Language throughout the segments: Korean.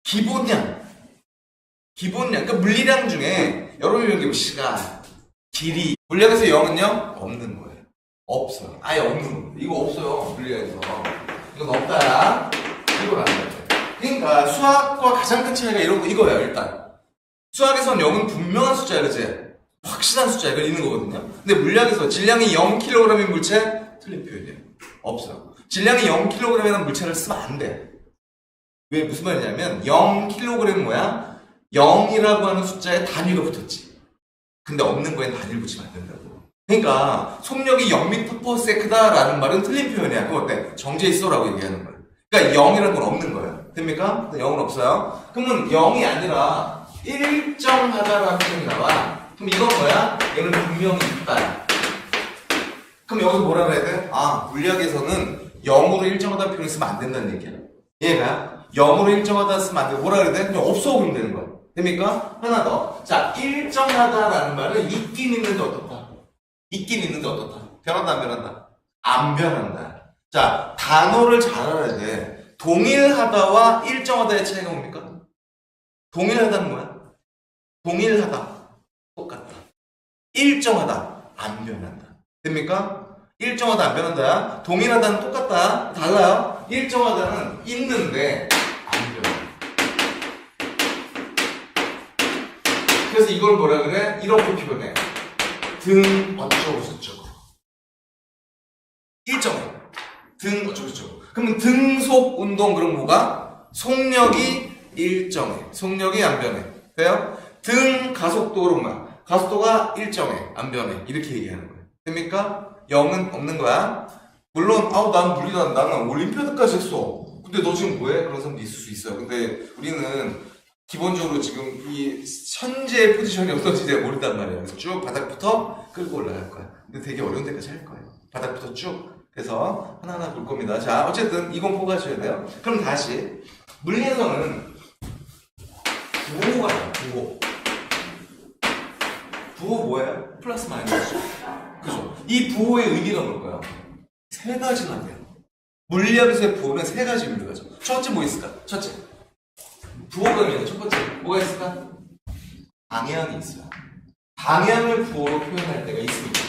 기본량. 그러니까 물리량 중에 여러분이 여기 시간, 길이. 물량에서 0은요? 없는 거예요. 없어요. 아예 없는 거예요. 이거 없어요. 물리량에서. 이건 없다야. 이걸 안 해요. 그러니까 수학과 가장 큰 차이가 이거예요, 일단. 수학에서는 0은 분명한 숫자야, 그치? 확실한 숫자야, 이거 있는 거거든요. 근데 물량에서 질량이 0kg인 물체? 틀린 표현이에요. 없어요. 질량이 0kg이라는 물체를 쓰면 안 돼. 왜, 무슨 말이냐면, 0kg은 뭐야? 0이라고 하는 숫자에 단위가 붙었지. 근데 없는 거엔 단위를 붙이면 안 된다고. 그러니까, 속력이 0m/s라는 말은 틀린 표현이야. 그거 어때? 정지해 있어라고 얘기하는 거야. 그러니까 0이라는 건 없는 거예요. 됩니까? 0은 없어요. 그러면 0이 아니라 일정하다라는 표현이 나와. 그럼 이건 뭐야? 얘는 분명히 있다. 그럼 여기서 뭐라 그래야 돼? 아, 물리학에서는 0으로 일정하다는 표현을 쓰면 안 된다는 얘기야. 얘가 0으로 일정하다 쓰면 안 돼. 뭐라 그래야 돼? 그냥 없어 보면 되는 거야. 됩니까? 하나 더. 자, 일정하다라는 말은 있긴 있는데 어떻다? 있긴 있는데 어떻다? 변한다, 안 변한다? 안 변한다. 자, 단어를 잘 알아야 돼. 동일하다와 일정하다의 차이가 뭡니까? 동일하다는 뭐야? 동일하다. 똑같다. 일정하다. 안 변한다. 됩니까? 일정하다, 안 변한다. 동일하다는 똑같다. 달라요. 일정하다는 있는데 안 변한다. 그래서 이걸 뭐라 그래? 이렇게 표현해. 등 어쩌고 저쩌고. 일정해. 등 어쩌고 저쩌고. 그러면 등속 운동 그럼 뭐가? 속력이 일정해. 속력이 안 변해. 돼요? 등 가속도로 뭐야? 가속도가 일정해. 안 변해. 이렇게 얘기하는 거예요. 됩니까? 0은 없는 거야. 물론 난 물리다 나는 올림피아드까지 했어. 근데 너 지금 뭐해? 그런 사람도 있을 수 있어요. 근데 우리는 기본적으로 지금 이 현재 포지션이 어떤지 내가 모른단 말이에요. 그래서 쭉 바닥부터 끌고 올라갈 거야. 근데 되게 어려운 데까지 할 거예요. 바닥부터 쭉. 그래서 하나하나 볼 겁니다. 자, 어쨌든 이건 포기하셔야 돼요. 그럼 다시 물리에서는 부호가 나와요. 부호 뭐예요? 플러스 마이너스. 그죠? 이 부호의 의미가 뭘까요? 세 가지가 돼요. 물리학에서의 부호는 세 가지 의미가 죠. 첫째 뭐 있을까? 첫째. 부호가 의미는 첫 번째. 뭐가 있을까? 방향이 있어요. 방향을 부호로 표현할 때가 있습니다.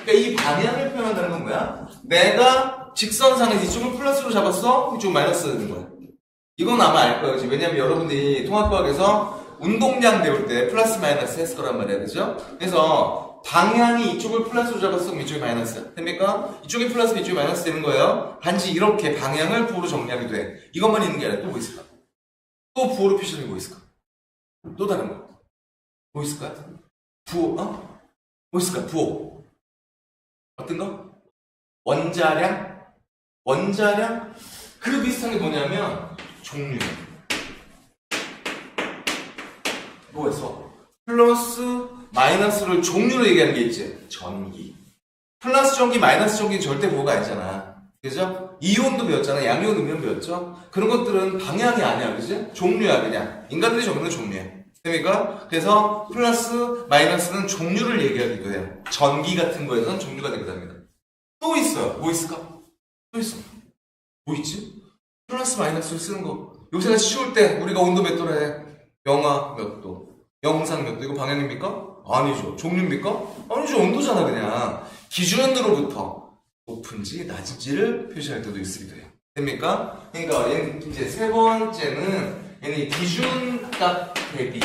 그러니까 이 방향을 표현한다는 건 뭐야? 내가 직선상에서 이쪽을 플러스로 잡았어? 이쪽을 마이너스로 되는 거야. 이건 아마 알 거예요. 왜냐면 여러분들이 통합과학에서 운동량 배울 때 플러스 마이너스 했을 거란 말이야. 그죠? 그래서 방향이 이쪽을 플러스로 잡았으면 이쪽이 마이너스야. 됩니까? 이쪽이 플러스, 이쪽이 마이너스 되는 거예요. 단지 이렇게 방향을 부호로 정리하게 돼. 이것만 있는 게 아니라 또 뭐 있을까? 또 부호로 표시하는 게 뭐 있을까? 또 다른 거. 뭐 있을까? 부호, 뭐 있을까? 부호. 어떤 거? 원자량? 그 비슷한 게 뭐냐면 종류. 뭐가 있어? 플러스, 마이너스를 종류로 얘기하는 게 있지. 전기. 플러스 전기, 마이너스 전기는 절대 부호가 아니잖아. 그죠? 이온도 배웠잖아. 양이온, 음이온 배웠죠? 그런 것들은 방향이 아니야. 그지? 종류야, 그냥. 인간들이 적는 종류야. 됩니까? 그래서 플러스, 마이너스는 종류를 얘기하기도 해요. 전기 같은 거에서는 종류가 되기도 합니다. 또 있어요. 뭐 있을까? 또 있어. 뭐 있지? 플러스, 마이너스를 쓰는 거. 요새같이 추울 때 우리가 온도 몇 도라 해? 영하 몇 도, 영상 몇 도. 이거 방향입니까? 아니죠. 종류입니까? 아니죠. 온도잖아, 그냥. 기준으로부터 높은지 낮은지를 표시할 때도 있습니다. 됩니까? 그러니까 얘는 이제 세 번째는 얘는 기준값 대비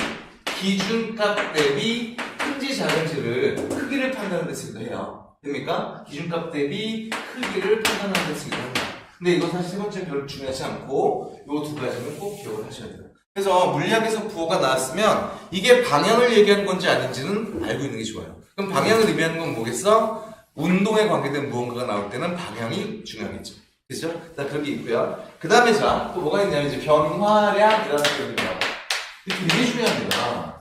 큰지 작은지를 크기를 판단하는 데 쓰기도 해요. 됩니까? 기준값 대비 크기를 판단하는 데 쓰기도 합니다. 근데 이거 사실 세 번째는 별로 중요하지 않고 이 두 가지는 꼭 기억을 하셔야 돼요. 그래서 물리학에서 부호가 나왔으면 이게 방향을 얘기하는 건지 아닌지는 알고 있는 게 좋아요. 그럼 방향을 의미하는 건 뭐겠어? 운동에 관계된 무언가가 나올 때는 방향이 중요하겠죠. 그죠? 일단 그런 게 있고요. 그 다음에 자, 또 뭐가 있냐면 이제 변화량이라는 표현이 나와요. 이게 되게 중요합니다.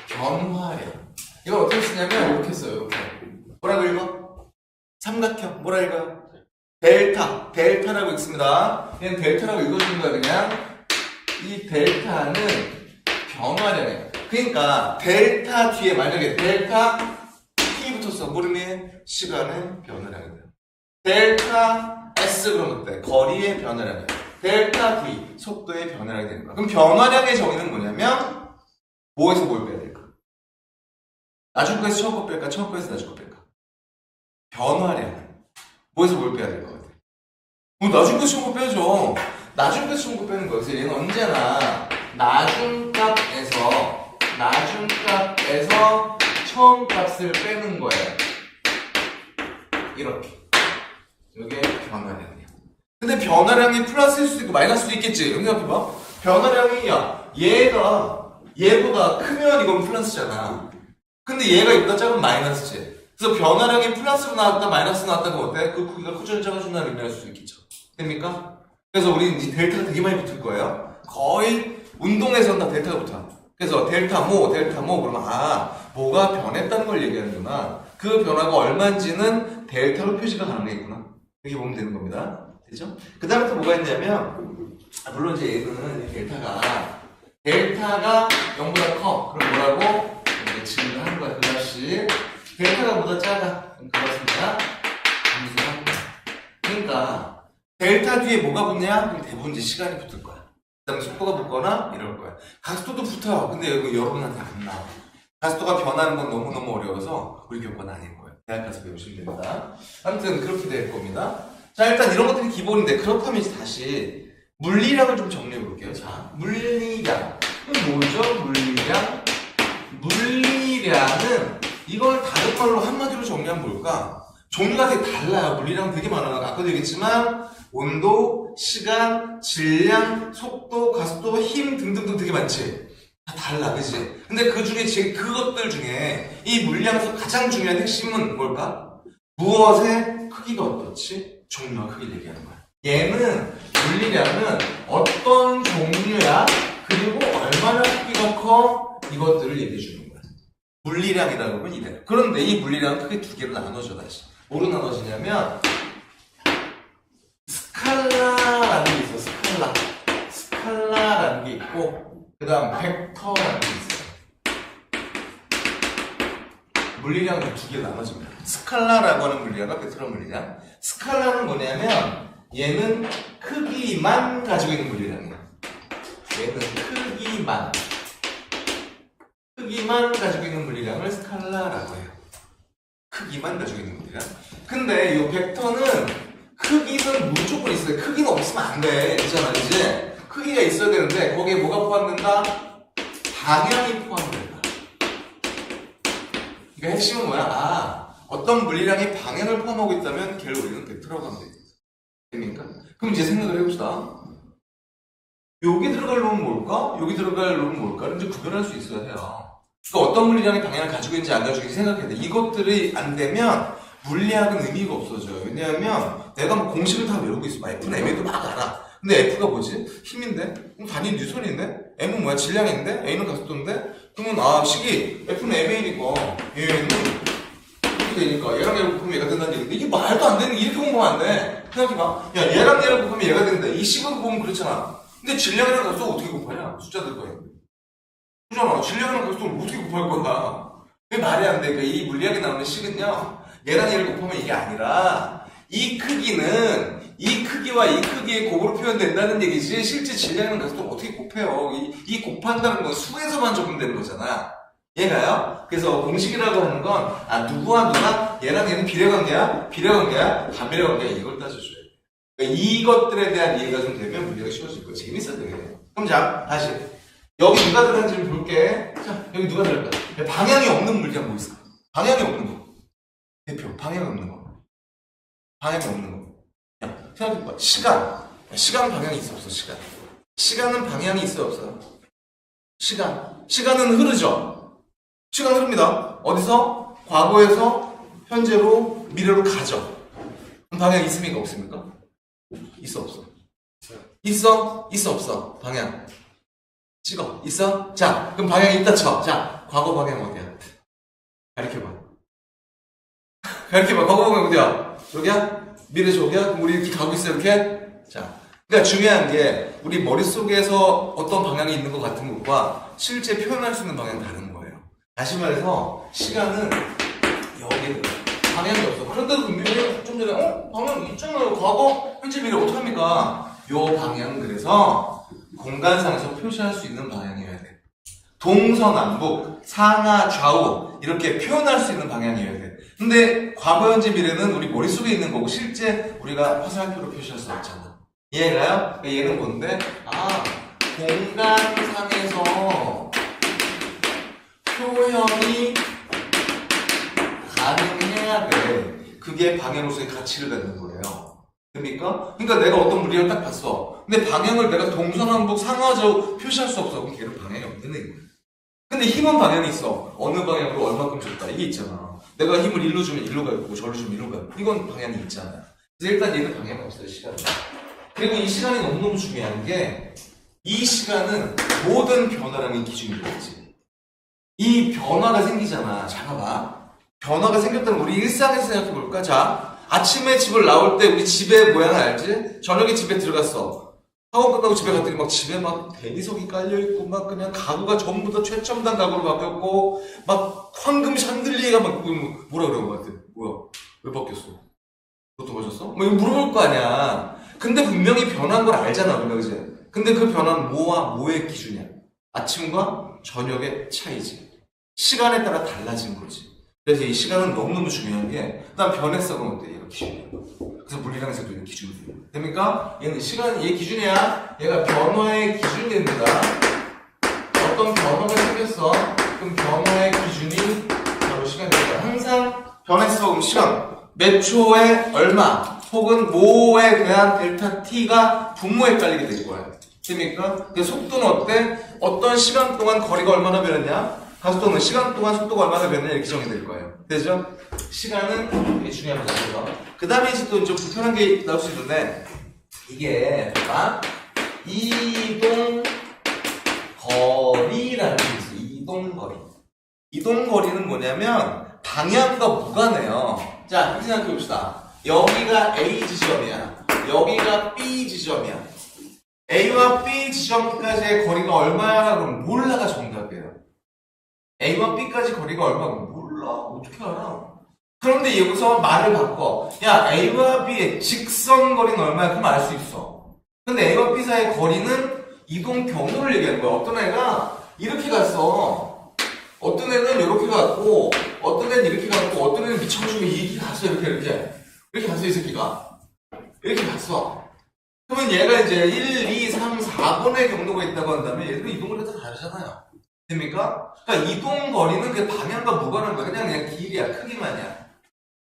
변화량. 이걸 어떻게 쓰냐면 이렇게 써요. 이렇게. 뭐라고 읽어? 삼각형. 뭐라 읽어요? 델타라고 읽습니다. 그냥 델타라고 읽어주는 거야, 그냥. 이 델타는 변화량이에요. 그러니까, 델타 뒤에 만약에 델타 T 붙었어. 모르면 시간은 변화량이 돼요. 델타 S 그럼 어때? 거리의 변화량이. 델타 V 속도의 변화량이 되는 거야. 그럼 변화량의 정의는 뭐냐면 뭐에서 뭘 빼야 될까? 나중 거에서 처음 거 뺄까? 처음 거에서 나중 거 뺄까? 변화량. 뭐에서 뭘 빼야 될 것 같아? 나중 거에서 처음 거 빼야죠. 나중 거에서 처음 거 빼는 거야. 그래서 얘는 언제나 나중값에서 처음 값을 빼는 거예요. 이렇게. 이게 변화량이야. 근데 변화량이 플러스일 수도 있고 마이너스일 수도 있겠지. 생각해봐. 변화량이 얘보다 크면 이건 플러스잖아. 근데 얘가 이보다 작으면 마이너스지. 그래서 변화량이 플러스로 나왔다 마이너스로 나왔다 그러면 어때? 그 크기가 커져야 작아진다는 의미를 할 수 있겠죠. 됩니까? 그래서 우리는 이제 델타가 되게 많이 붙을 거예요. 거의 운동에서는 다 델타가 붙어. 그래서 델타 모 그러면 뭐가 변했다는 걸 얘기하는구나. 그 변화가 얼마인지는 델타로 표시가 가능하겠구나. 이렇게 보면 되는 겁니다. 되죠? 그 다음에 또 뭐가 있냐면 물론 이제 얘는 델타가 0보다 커. 그럼 뭐라고? 증가하는 거야. 그 다시 델타가 보다 작아. 그럼 그렇습니다. 감소하는 거야. 그러니까 델타 뒤에 뭐가 붙냐? 그럼 대부분 이제 시간이 붙을 거야. 그 다음에 속도가 붙거나 이럴 거야. 가속도도 붙어요. 근데 여기 여러분한테 안 나와. 가속도가 변하는 건 너무너무 어려워서 우리 교과는 아닐 거예요. 대학 가서 배우시면 됩니다. 아무튼 그렇게 될 겁니다. 자, 일단 이런 것들이 기본인데 그렇다면 이제 다시 물리량을 좀 정리해 볼게요. 자, 물리량. 뭐죠? 물리량은 이걸 다른 말로 한마디로 정리하면 뭘까? 종류가 되게 달라요. 물리량 되게 많아요. 아까도 얘기했지만 온도, 시간, 질량, 속도, 가속도, 힘 등등등 되게 많지? 다 달라, 그치? 근데 그 중에 그것들 중에 이 물리량에서 가장 중요한 핵심은 뭘까? 무엇의 크기가 어떻지? 종류와 크기를 얘기하는 거야. 물리량은 어떤 종류야? 그리고 얼마나 크기가 커? 이것들을 얘기해 주는 거야. 물리량이라고 하면 이래. 그런데 이 물리량은 크게 두 개로 나눠져, 다시. 뭐로 나눠지냐면 스칼라라는 게 있어. 스칼라라는 게 있고 그 다음 벡터라는 게 있어요. 물리량이 두 개로 나눠집니다. 스칼라라고 하는 물리량과 벡터라는 물리량. 스칼라는 뭐냐면 얘는 크기만 가지고 있는 물리량이야. 얘는 크기만 가지고 있는 물리량을 스칼라라고 해요. 크기만 가지고 있는 물리량. 근데 이 벡터는 크기는 무조건 있어요. 크기는 없으면 안 돼. 있잖아, 이제. 크기가 있어야 되는데 거기에 뭐가 포함된다? 방향이 포함된다. 그러니까 핵심은 뭐야? 어떤 물리량이 방향을 포함하고 있다면 걔를 우리는 벡터라고 하면 되겠다. 됩니까? 그럼 이제 생각을 해봅시다. 여기 들어갈 놈은 뭘까? 여기 들어갈 놈은 뭘까?를 이제 구별할 수 있어야 해요. 그러니까 어떤 물리량이 방향을 가지고 있는지 안 가지고 있는지 생각해야 돼. 이것들이 안 되면 물리학은 의미가 없어져요. 왜냐하면 내가 뭐 공식을 다 외우고 있어. F는 M에도 막 알아. 근데 F가 뭐지? 힘인데? 그럼 단위 뉴턴인데? M은 뭐야? 질량인데? A는 가속도인데? 그러면 식이 F는 MA니까 얘는 이렇게 되니까 얘랑 얘를 곱하면 얘가 된다는 얘기인데 이게 말도 안 되는 게 이렇게 공부하면 안 돼. 생각해봐. 야, 얘랑 얘를 곱하면 얘가 된다. 이 식으로 보면 그렇잖아. 근데 질량이랑 가속도 어떻게 곱하냐? 숫자들 거야. 그잖아. 질량이랑 가속도를 어떻게 곱할 거야? 그게 말이 안 돼. 그러니까 이 물리학에 나오는 식은요. 얘랑 얘를 곱하면 이게 아니라 이 크기는 이 크기와 이 크기의 곱으로 표현된다는 얘기지 실제 질량이랑 가속도를 어떻게 곱해요? 이 곱한다는 건 수에서만 적용되는 거잖아. 얘가요? 그래서 공식이라고 하는 건 누구와 누가 얘랑 얘는 비례관계야? 비례관계야? 반비례관계야? 이걸 따져줘야 돼. 그러니까 이것들에 대한 이해가 좀 되면 문제가 쉬워질 거야. 재밌어 되게. 그럼 자, 다시 여기 누가 들어간지 좀 볼게. 자, 여기 누가 들어갈까? 방향이 없는 물량 뭐 있을까? 방향이 없는 거. 대표, 방향이 없는 거. 방향이 없는 거. 야, 생각해봐. 시간 방향이 있어 없어? 시간은 방향이 있어 없어? 시간은 흐르죠. 시간 흐릅니다. 어디서? 과거에서 현재로 미래로 가죠. 그럼 방향이 있습니까 없습니까? 있어 없어? 있어 없어? 방향 찍어. 있어? 자, 그럼 방향이 있다 쳐. 자, 과거 방향 어디야? 가리켜봐. 과거 방향 어디야? 저기야? 미래 저기야? 그럼 우리 이렇게 가고 있어 이렇게? 자, 그러니까 중요한 게 우리 머릿속에서 어떤 방향이 있는 것 같은 것과 실제 표현할 수 있는 방향은 다른 거예요. 다시 말해서 시간은 여기 들어가. 방향이 없어. 그런데도 분명히 좀 전에 방향 있잖아요. 과거, 현재, 미래 어떡합니까? 요 방향은 그래서 공간상에서 표시할 수 있는 방향이어야 돼. 동서남북, 상하, 좌우 이렇게 표현할 수 있는 방향이어야 돼. 근데 과거, 현재, 미래는 우리 머릿속에 있는 거고 실제 우리가 화살표로 표시할 수 없잖아. 이해가요? 얘는 뭔데? 공간상에서 표현이 가능해야 돼. 그게 방향으로서의 가치를 갖는 거예요. 됩니까? 그러니까 내가 어떤 물리를 딱 봤어. 근데 방향을 내가 동서남북, 상하좌우 표시할 수 없어. 그럼 걔는 방향이 없는 거야. 근데 힘은 방향이 있어. 어느 방향으로 얼마큼 줬다. 이게 있잖아. 내가 힘을 일로 주면 일로 가 있고 저로 주면 일로 가 있고 이건 방향이 있잖아요. 그래서 일단 얘는 방향이 없어요. 시간은. 그리고 이 시간이 너무너무 중요한 게 이 시간은 모든 변화라는 기준이 되지. 이 변화가 생기잖아. 자, 봐봐. 변화가 생겼다는 우리 일상에서 생각해볼까? 자, 아침에 집을 나올 때 우리 집의 모양을 알지? 저녁에 집에 들어갔어. 학원 끝나고 집에 갔더니 막 집에 막 대리석이 깔려있고 막 그냥 가구가 전부 다 최첨단 가구로 바뀌었고 막 황금 샹들리에가 막 뭐라 그런 것 같아. 뭐야? 왜 바뀌었어? 그것도 보셨어? 뭐 이거 물어볼 거 아니야. 근데 분명히 변한 걸 알잖아. 우리가 그지? 근데 그 변화는 뭐와 뭐의 기준이야? 아침과 저녁의 차이지. 시간에 따라 달라진 거지. 그래서 이 시간은 너무너무 중요한 게, 그다음 변했어가 어때? 얘가 기준이야. 그래서 물리학에서도 이런 기준이 돼요. 됩니까? 얘는 시간, 얘 기준이야. 얘가 변화의 기준이 됩니다. 어떤 변화가 생겼어. 그럼 변화의 기준이 바로 시간이 됩니다. 항상 변했어. 그럼 시간. 몇 초에 얼마, 혹은 뭐에 대한 델타 t가 분모에 깔리게 될 거야. 됩니까? 근데 속도는 어때? 어떤 시간 동안 거리가 얼마나 변했냐? 가속도는 시간 동안 속도가 얼마나 변했냐 이렇게 정의될 거예요. 되죠? 시간은 되게 중요합니다. 그 다음에 이제 또 좀 불편한 게 나올 수 있는데 이게 봐봐. 이동 거리라는 게 있어요. 이동 거리. 이동 거리는 뭐냐면 방향과 무관해요. 자, 이렇게 생각해 봅시다. 여기가 A 지점이야. 여기가 B 지점이야. A와 B 지점까지의 거리가 얼마야? 그럼 몰라가 정답이에요. A와 B까지 거리가 얼마고 몰라. 어떻게 알아? 그런데 여기서 말을 바꿔. 야, A와 B의 직선 거리는 얼마야? 그럼 알 수 있어. 근데 A와 B 사이의 거리는 이동 경로를 얘기하는 거야. 어떤 애가 이렇게 갔어. 어떤 애는 이렇게 갔고, 어떤 애는 이렇게 갔고, 어떤 애는 미쳐가지고 이렇게 갔어. 이렇게 갔어, 이 새끼가. 이렇게 갔어. 그러면 얘가 이제 1, 2, 3, 4번의 경로가 있다고 한다면 얘들은 이동거리가 다 다르잖아요. 됩니까? 그러니까 이동거리는 그 방향과 무관한 거야. 그냥 길이야. 크기만이야.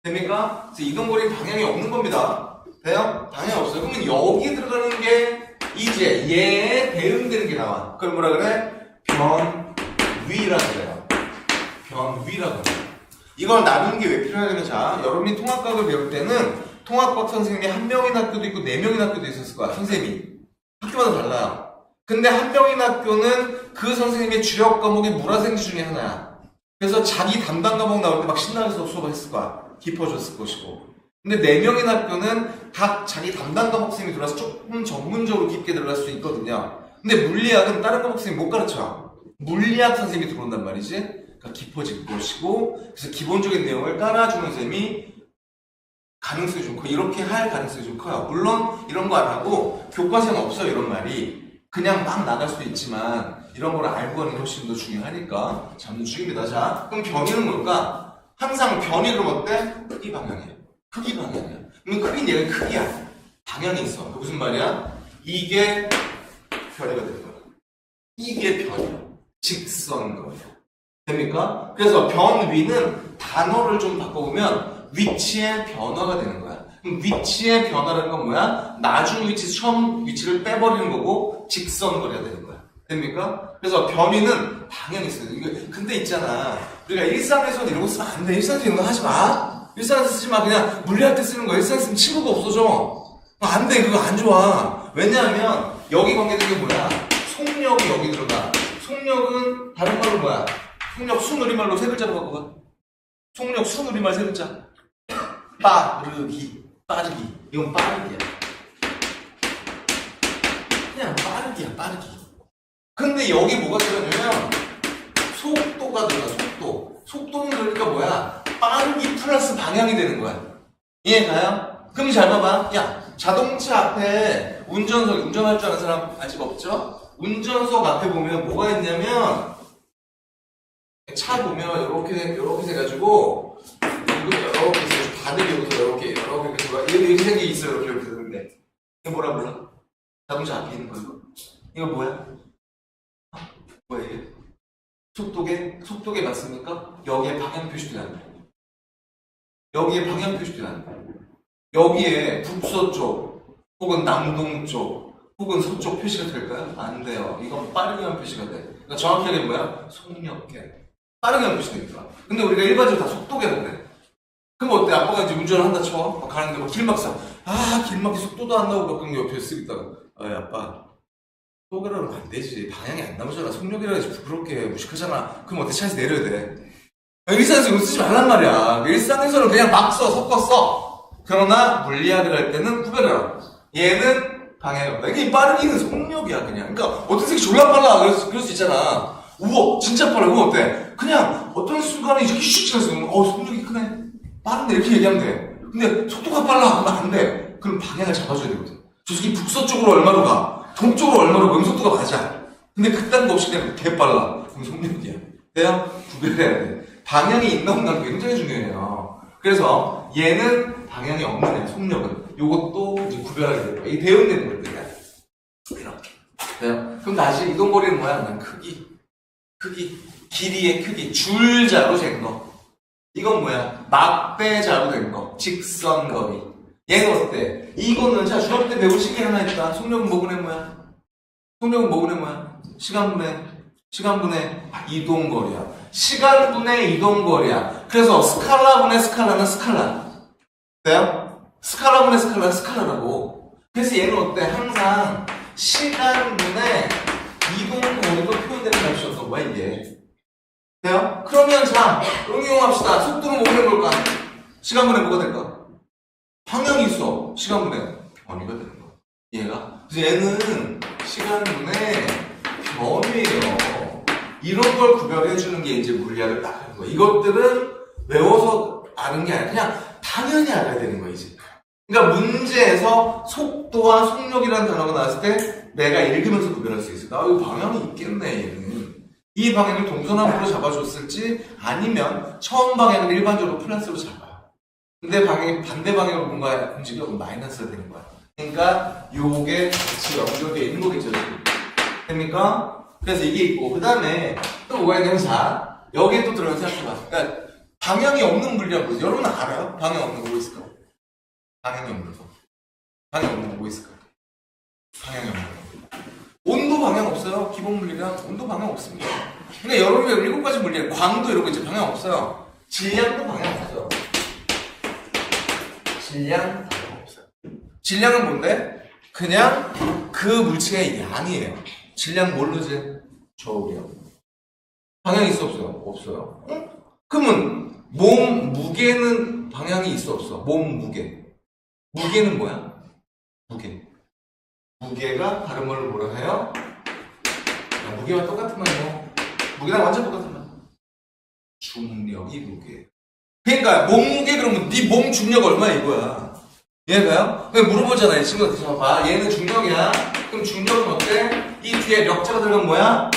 됩니까? 그래서 이동거리는 방향이 없는 겁니다. 돼요? 방향이 없어요. 그러면 여기 들어가는 게 이제 얘에 대응되는 게 나와. 그걸 뭐라 그래? 변위라고 그래요. 변위라고 그래요. 이걸 나누는 게 왜 필요하냐면, 자, 여러분이 통합과학을 배울 때는 통합과학 선생님이 한 명인 학교도 있고 4명인 학교도 있었을 거야. 선생님이. 학교마다 달라요. 근데 한 명인 학교는 그 선생님의 주력 과목이 물화생지 중에 하나야. 그래서 자기 담당 과목 나올 때 막 신나서 수업을 했을 거야. 깊어졌을 것이고. 근데 4명인 학교는 각 자기 담당 과목 선생님이 들어와서 조금 전문적으로 깊게 들어갈 수 있거든요. 근데 물리학은 다른 과목 선생님이 못 가르쳐. 물리학 선생님이 들어온단 말이지. 그러니까 깊어질 것이고, 그래서 기본적인 내용을 깔아주는 선생님이 가능성이 좀 커. 이렇게 할 가능성이 좀 커요. 물론 이런 거 안 하고 교과서는 없어요. 이런 말이. 그냥 막 나갈 수도 있지만 이런 걸 알고 가는 게 훨씬 더 중요하니까 잡는 중입니다. 자, 그럼 변이는 뭘까? 항상 변이 그럼 어때? 크기 방향이야. 크기 방향이야. 그럼 크기는 얘가 크기야. 방향이 있어. 그 무슨 말이야? 이게 변이가 되는 거야. 이게 변이야. 직선 거리야. 됩니까? 그래서 변위는 단어를 좀 바꿔보면 위치의 변화가 되는 거야. 그럼 위치의 변화라는 건 뭐야? 나중 위치, 처음 위치를 빼버리는 거고 직선거리가 되는 거야. 됩니까? 그래서 변위는 방향이 있어요. 이거 근데 있잖아. 우리가 일상에서는 이런 거 쓰면 안 돼. 일상에서 이런 거 하지 마. 일상에서 쓰지 마. 그냥 물리할 때 쓰는 거야. 일상에서 쓰면 친구가 없어져. 안 돼. 그거 안 좋아. 왜냐하면 여기 관계된 게 뭐야? 속력이 여기 들어가. 속력은 다른 말로 뭐야? 속력 순우리말로 3글자로 바꿔봐. 속력 순우리말 3글자. 빠르기. 빠르기. 이건 빠르기야. 그냥 빠르기야, 빠르기. 근데 여기 뭐가 들어가냐면 속도가 들어가, 속도. 속도는 그러니까 뭐야? 빠르기 플러스 방향이 되는 거야. 이해가요? 그럼 잘 봐봐. 야, 자동차 앞에 운전할 줄 아는 사람 아직 없죠? 운전석 앞에 보면 뭐가 있냐면, 차 보면 이렇게 해가지고, 이렇게 있어요. 다들 여기서 이렇게 들어가. 이렇게 세 개 있어요. 이렇게 되는데. 이거 뭐라 불러? 자동차 앞에 있는 거 이거? 이거 뭐야? 뭐야 이게? 속도계 맞습니까? 여기에 방향 표시도 안 돼. 여기에 방향 표시도 안 돼. 여기에 북서쪽, 혹은 남동쪽, 혹은 서쪽 표시가 될까요? 안 돼요. 이건 빠르게만 표시가 돼. 그러니까 정확히 하면 뭐야? 속력계. 빠르게만 표시되니까. 근데 우리가 일반적으로 다 속도계라고 그래. 그럼 어때? 아빠가 이제 운전을 한다 쳐. 가는데 막 길막상. 길막히 속도도 안 나오고 그럼 옆에 쓰고 있다가. 아빠. 속도라면 안 되지. 방향이 안 나오잖아. 속력이라 해서 부끄럽게 무식하잖아. 그럼 어때? 차에서 내려야 돼. 일상에서 이거 쓰지 말란 말이야. 일상에서는 그냥 막 써. 섞어 써. 그러나 물리학을 할 때는 구별해라. 얘는 방향이 없다. 이게 빠르기는 속력이야 그냥. 그러니까 어떤 새끼 졸라 빨라. 그럴 수 있잖아. 우와 진짜 빨라. 그럼 어때? 그냥 어떤 순간에 이렇게 슉 지나서 속력이 크네. 빠른데 이렇게 얘기하면 돼. 근데 속도가 빨라. 그러면 안 돼. 그럼 방향을 잡아줘야 되거든. 저 새끼 북서쪽으로 얼마로 가. 동쪽으로 얼마로 가. 속도가 맞아. 근데 그딴 거 없이 그냥 개 빨라. 그럼 속력이야. 돼요? 구별해야 돼. 방향이 있나 없나 굉장히 중요해요. 그래서 얘는 방향이 없는 애, 속력은. 요것도 이제 구별하게 될 거야. 이게 배운다는 것들이야. 이렇게. 돼요? 그럼 다시 이동거리는 뭐야? 난 크기, 길이의 크기, 줄자로 잰 거. 이건 뭐야? 막대자로 된 거. 직선거리. 얘는 어때? 이거는 자 중학교 때 배운 식이 하나 있다. 속력은 뭐분의 뭐야? 속력은 뭐분의 뭐야? 시간분의 이동거리야. 시간분의 이동거리야. 그래서 스칼라분의 스칼라는 스칼라. 돼요? 스칼라분의 스칼라는 스칼라라고. 그래서 얘는 어때? 항상 시간분의 이동거리로 표현되는 값이었던 거야 이게. 돼요? 그러면 자 응용합시다. 속도는 뭐분의 뭘까? 시간분의 뭐가 될까? 방향이 있어. 시간분의 변이가 되는 거야. 얘가. 그래서 얘는 시간분의 변이에요. 이런 걸 구별해주는 게 이제 물리학을 딱 하는 거야. 이것들은 외워서 아는 게 아니라 그냥 당연히 알아야 되는 거야, 이제. 그러니까 문제에서 속도와 속력이라는 단어가 나왔을 때 내가 읽으면서 구별할 수 있어. 이거 방향이 있겠네, 얘는. 이 방향을 동서남북으로 잡아줬을지 아니면 처음 방향을 일반적으로 플러스로 잡아요. 근데 방향이 반대 방향으로 뭔가 움직여 마이너스가 되는 거야. 그러니까 요게 같이 연결되어 있는 거겠죠. 됩니까? 그래서 이게 있고 그 다음에 또 뭐가 있냐면 자 여기에 또 들어가서 생각해봐. 그러니까 방향이 없는 물리학 뭐지? 여러분 알아요? 방향 없는 거 뭐 있을까? 방향이 없는 거. 방향 없는 거 뭐 있을까? 방향이 없는 거. 온도 방향 없어요. 기본 물리학 온도 방향 없습니다. 그러니까 여러분이 7가지 물리학 광도 이런 거 이제 방향 없어요. 질량도 방향 없어요. 질량 방향 없어요. 질량은 뭔데? 그냥 그 물체의 양이에요. 질량 뭘로 재? 저울이요. 방향이 있어 없어요? 없어요. 응? 그러면 몸 무게는 방향이 있어 없어? 몸 무게. 무게는 뭐야? 무게. 무게가 다른 말로 뭐라 해요? 야, 무게와 똑같은 말이요. 무게랑 완전 똑같은 말. 중력이 무게. 그러니까 몸무게 그러면 네 몸 중력 얼마야 이거야. 이해가요? 그냥 물어보잖아. 이 친구가 계속 봐. 얘는 중력이야. 그럼 중력은 어때? 이 뒤에 력자가 들어간 뭐야?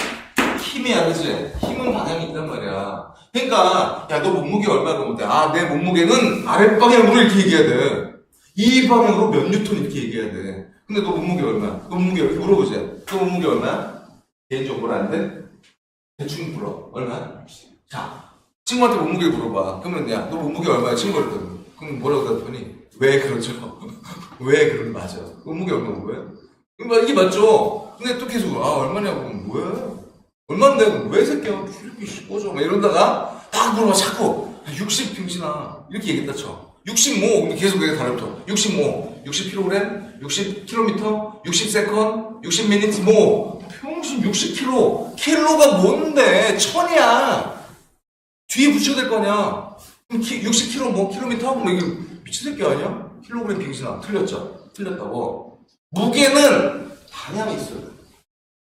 힘이야, 그치? 힘은 방향이 있단 말이야. 그러니까 야, 너 몸무게 얼마 그러면 돼? 내 몸무게는 아랫방향으로 이렇게 얘기해야 돼. 이 방향으로 몇 뉴턴 이렇게 얘기해야 돼. 근데 너 몸무게 얼마야? 너 몸무게 이렇게 물어보자. 너 몸무게 얼마야? 개인적으로 안 돼? 대충 물어. 얼마야? 자, 친구한테 몸무게 물어봐. 그러면 야, 너 몸무게 얼마야? 친구가 그랬더니. 그럼 뭐라고 대답하니? 왜 그러죠? 왜 그러는 맞아? 몸무게 얼마고 왜? 이게 맞죠? 근데 또 계속 얼마냐고 그러면 왜? 얼마인데? 왜 새끼야? 이렇게 꺼져. 막 이러다가 딱 물어봐 자꾸 60 병신아 이렇게 얘기했다 쳐. 65 근데 계속 내가 달라붙어. 65 60kg 60km 60세컨 60미니트 뭐 평신 60kg 킬로가 뭔데 천이야. 뒤에 붙여야 될 거 아니야. 60kg 뭐 킬로미터? 뭐 이게 미친 새끼 아니야? 킬로그램 빙신아 틀렸죠? 틀렸다고. 무게는 방향이 있어요.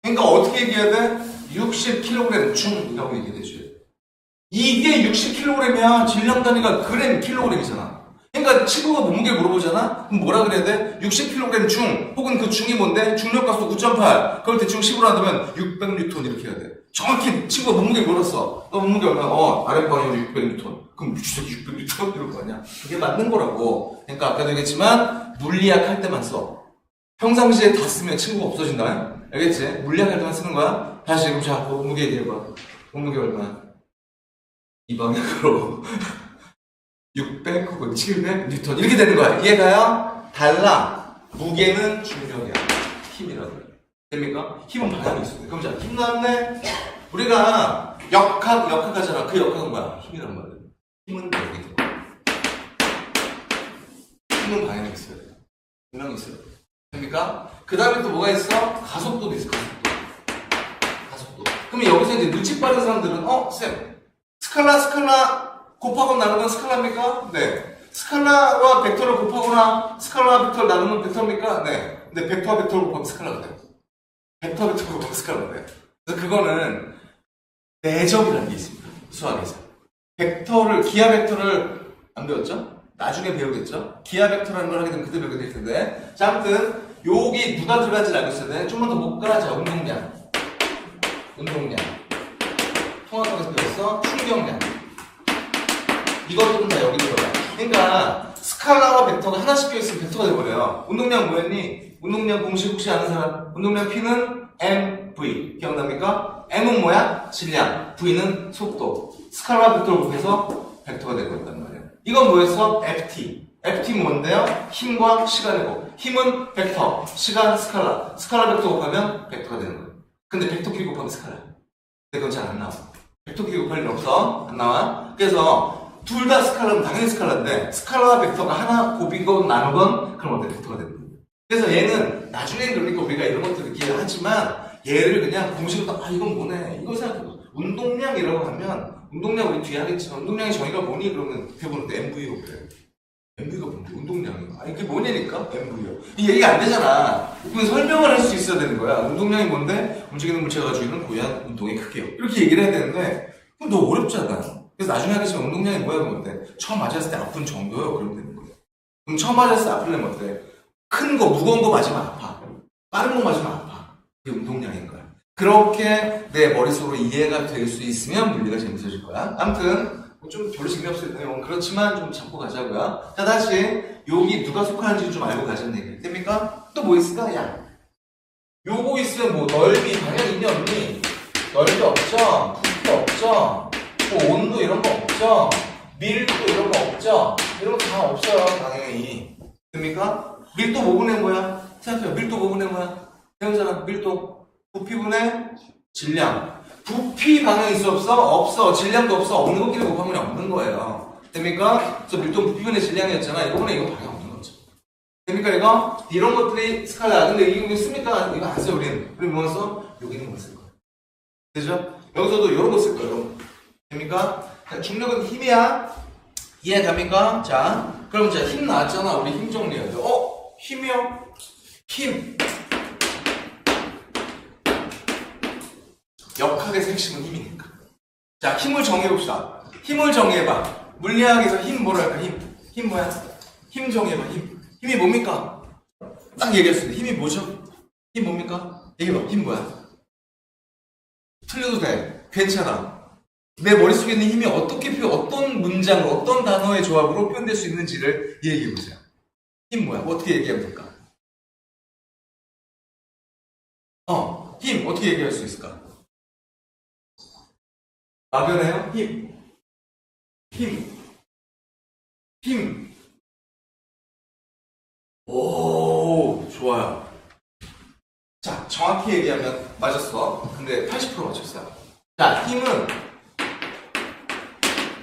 그러니까 어떻게 얘기해야 돼? 60kg 중이라고 얘기해 줘야 돼. 이게 60kg이면 질량 단위가 그램, 킬로그램이잖아. 그러니까 친구가 몸무게 물어보잖아? 그럼 뭐라 그래야 돼? 60kg 중, 혹은 그 중이 뭔데? 중력가속 9.8. 그걸 대충 10으로 한다면 600N 이렇게 해야 돼. 정확히 친구가 몸무게 물었어. 너 몸무게 얼마야? 아랫방향으로 600N. 그럼 600N? 이럴 거 아니야? 그게 맞는 거라고. 그러니까 아까도 얘기했지만, 물리학 할 때만 써. 평상시에 다 쓰면 친구가 없어진다. 알겠지? 물리학 할 때만 쓰는 거야. 다시 그럼 자, 몸무게 얘기해봐. 몸무게 얼마야? 이 방향으로 600 혹은 700 뉴턴 이렇게 되는 거야. 이해가요? 달라. 무게는 중력이야. 힘이라고. 됩니까? 힘은 방향이 있어. 그럼 자, 힘 나왔네? 우리가 역학하잖아. 그 역학은 뭐야? 힘이란 말이야. 힘은 여기 있는 거야. 힘은 방향이 있어야 돼. 분명히 있어야 돼. 됩니까? 그 다음에 또 뭐가 있어? 가속도도 있어. 가속도. 그러면 여기서 이제 눈치 빠른 사람들은 쌤 스칼라 곱하고 나누면 스칼라입니까? 네. 스칼라와 벡터를 곱하거나 스칼라와 벡터를 나누면 벡터입니까? 네. 근데 벡터와 벡터를 곱하면 스칼라가 돼요. 벡터와 벡터를 곱하면 스칼라가 돼요. 그래서 그거는 내접이라는 게 있습니다. 수학에서. 기하 벡터를 안 배웠죠? 나중에 배우겠죠? 기하 벡터라는 걸 하게 되면 그때 배우게 될 텐데. 자, 아무튼 여기 누가 들어간지 알고 있어야 돼. 좀만 더 못 깔아자. 운동량. 통합학에서 배웠어. 충격량. 이것들은 다 여기 들어가. 그러니까 스칼라와 벡터가 하나씩 껴있으면 벡터가 돼버려요. 운동량 뭐였니? 운동량 공식 혹시 아는 사람? 운동량 P는 mv. 기억납니까? m은 뭐야? 질량. v는 속도. 스칼라와 벡터를 곱해서 벡터가 되고 있단 말이에요. 이건 뭐였어? ft 뭔데요? 힘과 시간이고, 힘은 벡터, 시간 스칼라. 스칼라 벡터 곱하면 벡터가 되는 거예요. 근데 벡터끼리 곱하면 스칼라야. 근데 그건 잘 안 나와. 벡터끼리 곱할 일 없어. 안 나와. 그래서 둘 다 스칼라면 당연히 스칼라인데, 스칼라와 벡터가 하나 곱이건 나누건 그럼 어때? 벡터가 되는 거예요. 그래서 얘는 나중에 그러니까 우리가 이런 것들을 이렇게 하지만 얘를 그냥 공식으로 이건 뭐네? 이거 생각해봐. 운동량이라고 하면 운동량 우리 뒤에 하겠지만 운동량의 정의가 뭐니? 그러면 대부분 MV로 그래. MV가 뭔데? 운동량이. 아니 그게 뭐냐니까? MV요. 이 얘기가 안 되잖아. 그럼 설명을 할 수 있어야 되는 거야. 운동량이 뭔데? 움직이는 물체가 가지고 있는 고유한 운동의 크기요. 이렇게 얘기를 해야 되는데 그럼 너무 어렵잖아. 그래서 나중에 하겠지만 운동량이 뭐야? 그러면 어때? 처음 맞았을 때 아픈 정도요? 그러면 되는 거야. 그럼 처음 맞았을 때 아프려면 어때? 큰 거, 무거운 거 맞으면 아파. 빠른 거 맞으면 아파. 그게 운동량인 거야. 그렇게 내 머릿속으로 이해가 될 수 있으면 물리가 재밌어질 거야. 아무튼 좀 별로 재미없을 거예요. 그렇지만 좀 잡고 가자고요. 자, 다시 여기 누가 속하는지 좀 알고 가자는 얘기 됩니까? 또 뭐 있을까? 야, 요거 있으면 뭐 넓이, 방향 있니 없니? 넓이 없죠? 부피 없죠? 뭐 온도 이런 거 없죠? 밀도 이런 거 없죠? 이런 거 다 없어요, 당연히. 됩니까? 밀도 뭐 분의 뭐야? 생각해요. 밀도 뭐 분의 뭐야? 배운 사람, 밀도. 부피분의 질량. 부피 방향이 있어 없어? 없어. 질량도 없어. 없는 것끼리 곱하면 없는 거예요. 됩니까? 그래서 밀도 부피분의 질량이었잖아. 이거보다 이거 방향 없는 거죠. 됩니까 이거? 이런 것들이 스칼라. 근데 이거 씁니까? 이거 안 써요 우리는. 우리 뭐 써? 여기는 뭐 쓸 거예요. 되죠? 여기서도 이런 거 쓸 거예요. 됩니까? 자, 중력은 힘이야. 이해 갑니까? 자, 그럼 이제 힘 나왔잖아. 우리 힘 정리해야 돼. 힘이요? 힘. 역학의 핵심은 힘이니까. 자, 힘을 정해봅시다. 힘을 정해봐. 물리학에서 힘 뭐랄까? 힘 뭐야? 힘 정해봐. 힘이 뭡니까? 딱 얘기할 수 있는데 힘이 뭐죠? 힘 뭡니까? 얘기해봐. 힘 뭐야? 틀려도 돼. 괜찮아. 내 머릿속에 있는 힘이 어떻게 어떤 문장으로, 어떤 단어의 조합으로 표현될 수 있는지를 얘기해보세요. 힘 뭐야? 뭐 어떻게 얘기하면 될까? 힘 어떻게 얘기할 수 있을까? 막연해요? 힘. 오, 좋아요. 자, 정확히 얘기하면 맞았어. 근데 80% 맞췄어요. 자, 힘은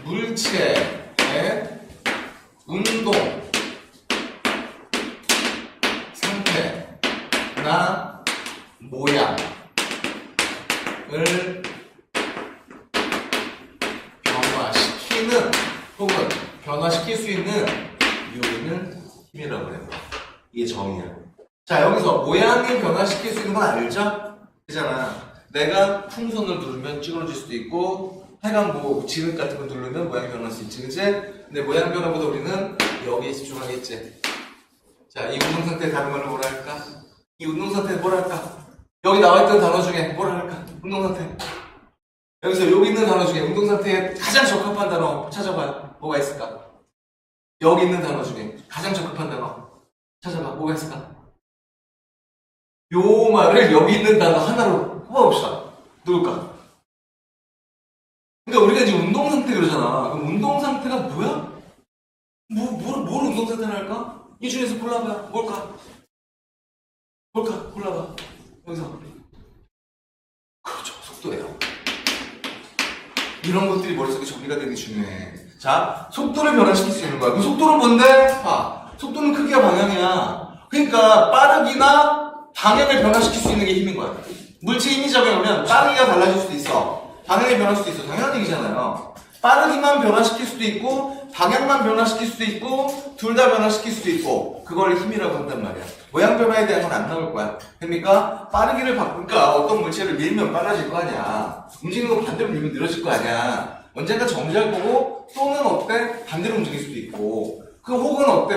물체의 운동 상태나 모양을 변화시키는 혹은 변화시킬 수 있는 요인을 힘이라고 해요. 이게 정의야. 자, 여기서 모양을 변화시킬 수 있는 건 알죠? 그잖아. 내가 풍선을 누르면 찌그러질 수도 있고 하여간 뭐 지읒 같은 거 누르면 모양 변할 수 있지, 그치? 근데 모양 변화보다 우리는 여기에 집중하겠지. 자, 이 운동 상태 다른 말로 뭐라 할까? 이 운동 상태 뭐라 할까? 여기 나와있던 단어 중에 뭐라 할까? 운동 상태. 여기서 여기 있는 단어 중에 운동 상태에 가장 적합한 단어 찾아봐요. 뭐가 있을까? 여기 있는 단어 중에 가장 적합한 단어 찾아봐. 뭐가 있을까? 요 말을 여기 있는 단어 하나로 뽑아봅시다. 누굴까? 그러니까 우리가 지금 운동 상태 그러잖아. 그럼 운동 상태가 뭐야? 뭘 운동 상태를 할까? 이 중에서 골라봐. 뭘까? 골라봐. 여기서. 그렇죠. 속도예요. 이런 것들이 머릿속에 정리가 되는 게 중요해. 자, 속도를 변화시킬 수 있는 거야. 그럼 속도는 뭔데? 봐. 속도는 크기와 방향이야. 그러니까 빠르기나 방향을 변화시킬 수 있는 게 힘인 거야. 물체 힘이 작용하면 빠르기가 달라질 수도 있어. 방향이 변할 수도 있어. 당연한 얘기잖아요. 빠르기만 변화시킬 수도 있고 방향만 변화시킬 수도 있고 둘 다 변화시킬 수도 있고 그걸 힘이라고 한단 말이야. 모양 변화에 대한 건 안 나올 거야. 그러니까 빠르기를 바꾸니까 어떤 물체를 밀면 빨라질 거 아니야. 움직이는 거 반대로 밀면 느려질 거 아니야. 언젠가 정지할 거고 또는 어때? 반대로 움직일 수도 있고 그 혹은 어때?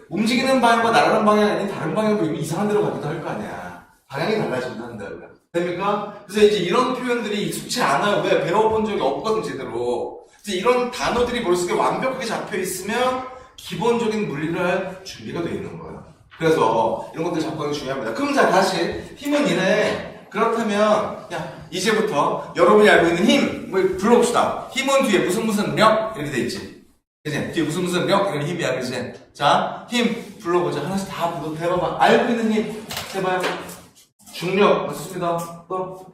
움직이는 방향과 날아가는 방향이 아닌 다른 방향으로 밀면 이상한 데로 가기도 할 거 아니야. 방향이 달라진다 한다고요. 됩니까? 그래서 이제 이런 표현들이 익숙치 않아요. 왜? 배워본 적이 없거든, 제대로. 이제 이런 단어들이 머릿속에 완벽하게 잡혀 있으면 기본적인 물리를 할 준비가 되어 있는 거예요. 그래서 이런 것들 잡고 하는 게 중요합니다. 그럼 자, 다시. 힘은 이래. 그렇다면, 이제부터 여러분이 알고 있는 힘, 불러봅시다. 힘은 뒤에 무슨 력? 이렇게 돼 있지. 그치? 뒤에 무슨 력? 이건 힘이야, 그치? 자, 힘 불러보자. 하나씩 다 해봐봐. 알고 있는 힘 해봐요. 중력 맞습니다. 또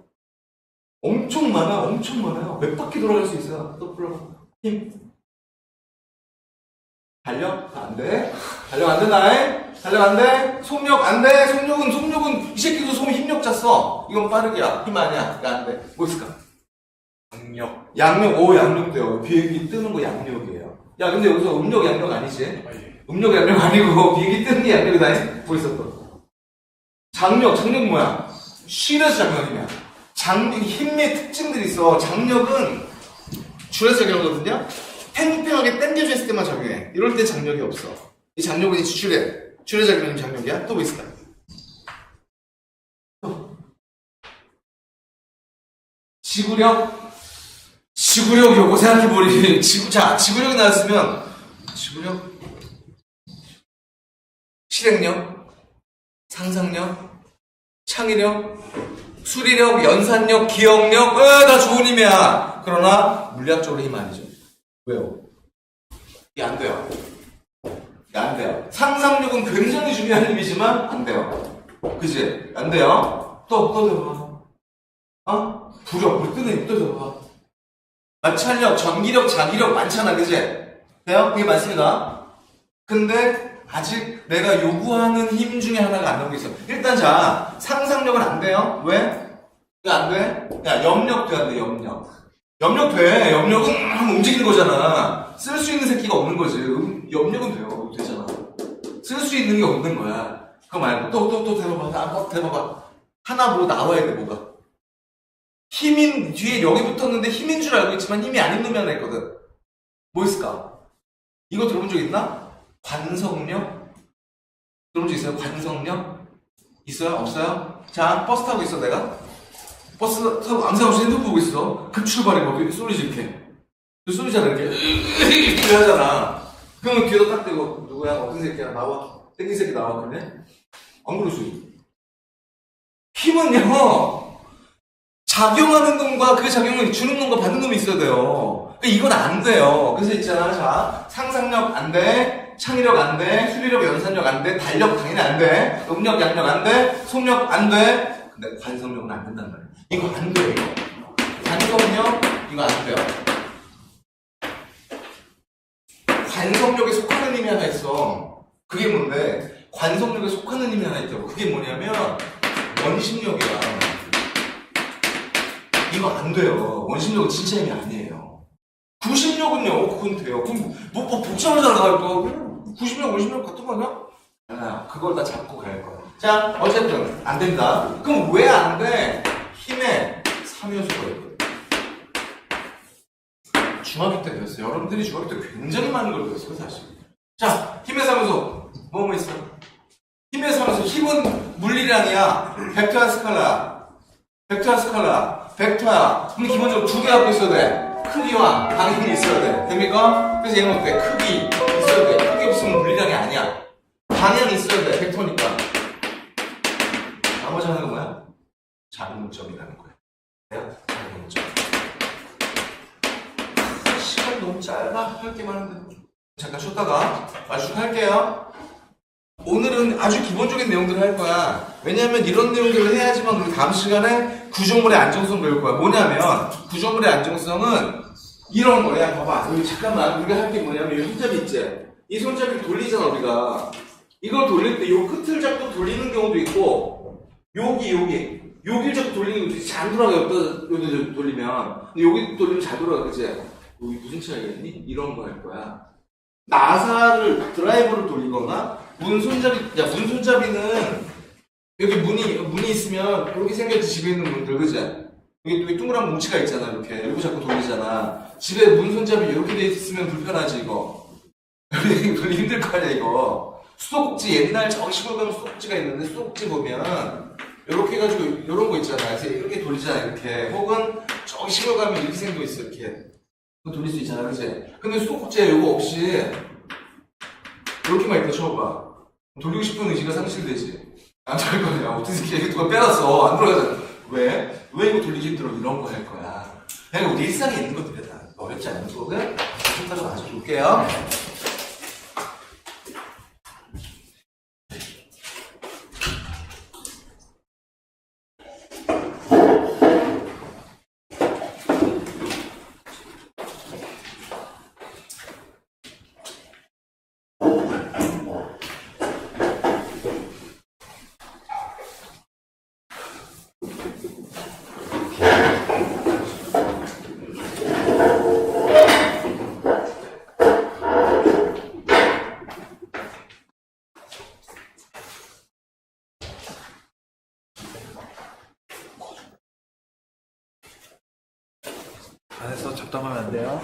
엄청 많아요. 몇 바퀴 돌아갈 수 있어요. 또 불러봐. 힘. 달력 안 돼. 달력 안 된다. 달력 안 돼. 속력 안 돼. 속력은 이 새끼도 힘력 짰어. 이건 빠르기야. 힘 아니야. 이거 안 돼. 뭐 있을까? 양력. 오, 양력 돼요. 비행기 뜨는 거 양력이에요. 야, 근데 여기서 음력 양력 아니지? 음력 양력 아니고 비행기 뜨는 게 양력이다. 뭐 있었어? 장력 뭐야? 쉬려서 장력이냐? 힘의 특징들이 있어. 장력은 줄여서 작용하거든요? 팽팽하게 당겨져 있을 때만 작용해. 이럴 때 장력이 없어. 이 장력은 이제 줄여 작용하는 장력이야. 또 뭐 있을까? 또. 지구력 요거 생각해보니. 지구력이 나왔으면, 실행력, 상상력, 창의력, 수리력, 연산력, 기억력, 다 좋은 힘이야. 그러나 물리학적으로 힘 아니죠. 왜요? 이게 안 돼요. 상상력은 굉장히 중요한 힘이지만 안 돼요. 그지? 안 돼요. 또 해봐. 부력, 물 뜨는 힘 또 해봐. 마찰력, 전기력, 자기력 많잖아, 그지? 돼요? 그게 많습니다. 근데 아직 내가 요구하는 힘 중에 하나가 안 나오고 있어. 일단 자, 상상력은 안 돼요. 왜? 이거 안 돼? 야, 염력도 안 돼, 염력 돼. 염력은 한번 움직이는 거잖아. 쓸 수 있는 새끼가 없는 거지. 염력은 돼요. 되잖아. 쓸 수 있는 게 없는 거야. 그거 말고 또 대봐봐. 하나 뭐 나와야 돼, 뭐가. 힘인, 뒤에 여기 붙었는데 힘인 줄 알고 있지만 힘이 아닌 놈이 하나 있거든. 뭐 있을까? 이거 들어본 적 있나? 관성력? 들어본 적 있어요? 관성력? 있어요? 없어요? 자, 버스 타고 있어, 내가. 버스 타고 아무 생각 없이 핸드폰 보고 있어. 급출발이 막 쏘리지, 이렇게. 쏘리잖아, 이렇게 하잖아. 그러면 뒤에다 딱 대고, 누구야? 어떤 새끼야? 나와. 땡긴 새끼 나와, 그래? 안 그러지. 힘은요, 작용하는 놈과 그 작용을 주는 놈과 받는 놈이 있어야 돼요. 이건 안 돼요. 그래서 있잖아. 자, 상상력 안 돼. 창의력 안 돼. 수리력, 연산력 안 돼. 달력 당연히 안 돼. 음력, 양력 안 돼. 속력 안 돼. 근데 관성력은 안 된단 말이야. 이거 안 돼요. 관성력, 이거 안 돼요. 관성력에 속하는 힘이 하나 있어. 그게 뭔데? 관성력에 속하는 힘이 하나 있다고. 그게 뭐냐면 원심력이야. 이거 안 돼요. 원심력은 진짜 힘이 아니에요. 구심력은요, 그건 돼요. 그럼 뭐 복잡하잖아, 그거. 구심력, 원심력 같은 거 아니야? 아니야. 그걸 다 잡고 갈 거야. 자, 어쨌든 안 된다. 그럼 왜 안 돼? 힘에 3요소가 있거든. 중학교 때 배웠어요. 여러분들이 중학교 때 굉장히 많은 걸 배웠어요, 사실. 자, 힘의 사무소. 뭐 있어? 힘의 사무소. 힘은 물리량이야. 벡터야, 스칼라야. 벡터야, 스칼라야. 벡터야. 근데 기본적으로 두 개 갖고 있어야 돼. 크기와 방향이 있어야 돼. 됩니까? 그래서 얘는 어때? 크기 있어야 돼. 크기 없으면 물리량이 아니야. 방향이 있어야 돼. 벡터니까. 나머지 하나가 뭐야? 작은 문점이라는 거야. 작은 문점. 시간이 너무 짧아. 할 게 많은데. 잠깐 쉬었다가 마주 할게요. 오늘은 아주 기본적인 내용들을 할 거야. 왜냐하면 이런 내용들을 해야지만 우리 다음 시간에 구조물의 안정성 배울 거야. 뭐냐면 구조물의 안정성은 이런 거야. 봐봐. 여기 잠깐만 우리가 할 게 뭐냐면 이 손잡이 있지? 이 손잡이를 돌리잖아 우리가. 이걸 돌릴 때 이 끝을 잡고 돌리는 경우도 있고 여기를 잡고 돌리는 경우도 잘 안 돌아가. 여기다 돌리면 근데 여기 돌리면 잘 돌아가. 그치? 여기 무슨 차이가 있니? 이런 거 할 거야. 나사를 드라이버를 돌리거나 문손잡이는 여기 문이 있으면 이렇게 생겼지. 집에 있는 문들 그지? 여기 동그란 뭉치가 있잖아. 이렇게 자꾸 돌리잖아. 집에 문손잡이 이렇게 돼 있으면 불편하지 이거. 돌리 힘들 거 아니야 이거. 수도꼭지 옛날 저기 시골 가면 수도꼭지가 있는데 수도꼭지 보면 이렇게 해가지고 이런 거 있잖아. 그래서 이렇게 돌리잖아 이렇게. 혹은 저기 시골 가면 이렇게 생겨 있어 이렇게. 돌릴 수 있잖아, 그치? 근데 수도꼭지에 이거 없이 이렇게만 있다 쳐봐. 돌리고 싶은 의지가 상실되지. 안 될 거냐? 어떻게 누가 빼놨어? 안 돌아가잖아. 왜? 왜 이거 돌리기 힘들어? 이런 거 할 거야. 그냥 우리 일상에 있는 것들이다. 어렵지 않은 거거든? 손가락 마저 볼게요. 안에서 잡담하면 안 돼요.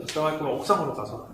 잡담할 거면 옥상으로 가서.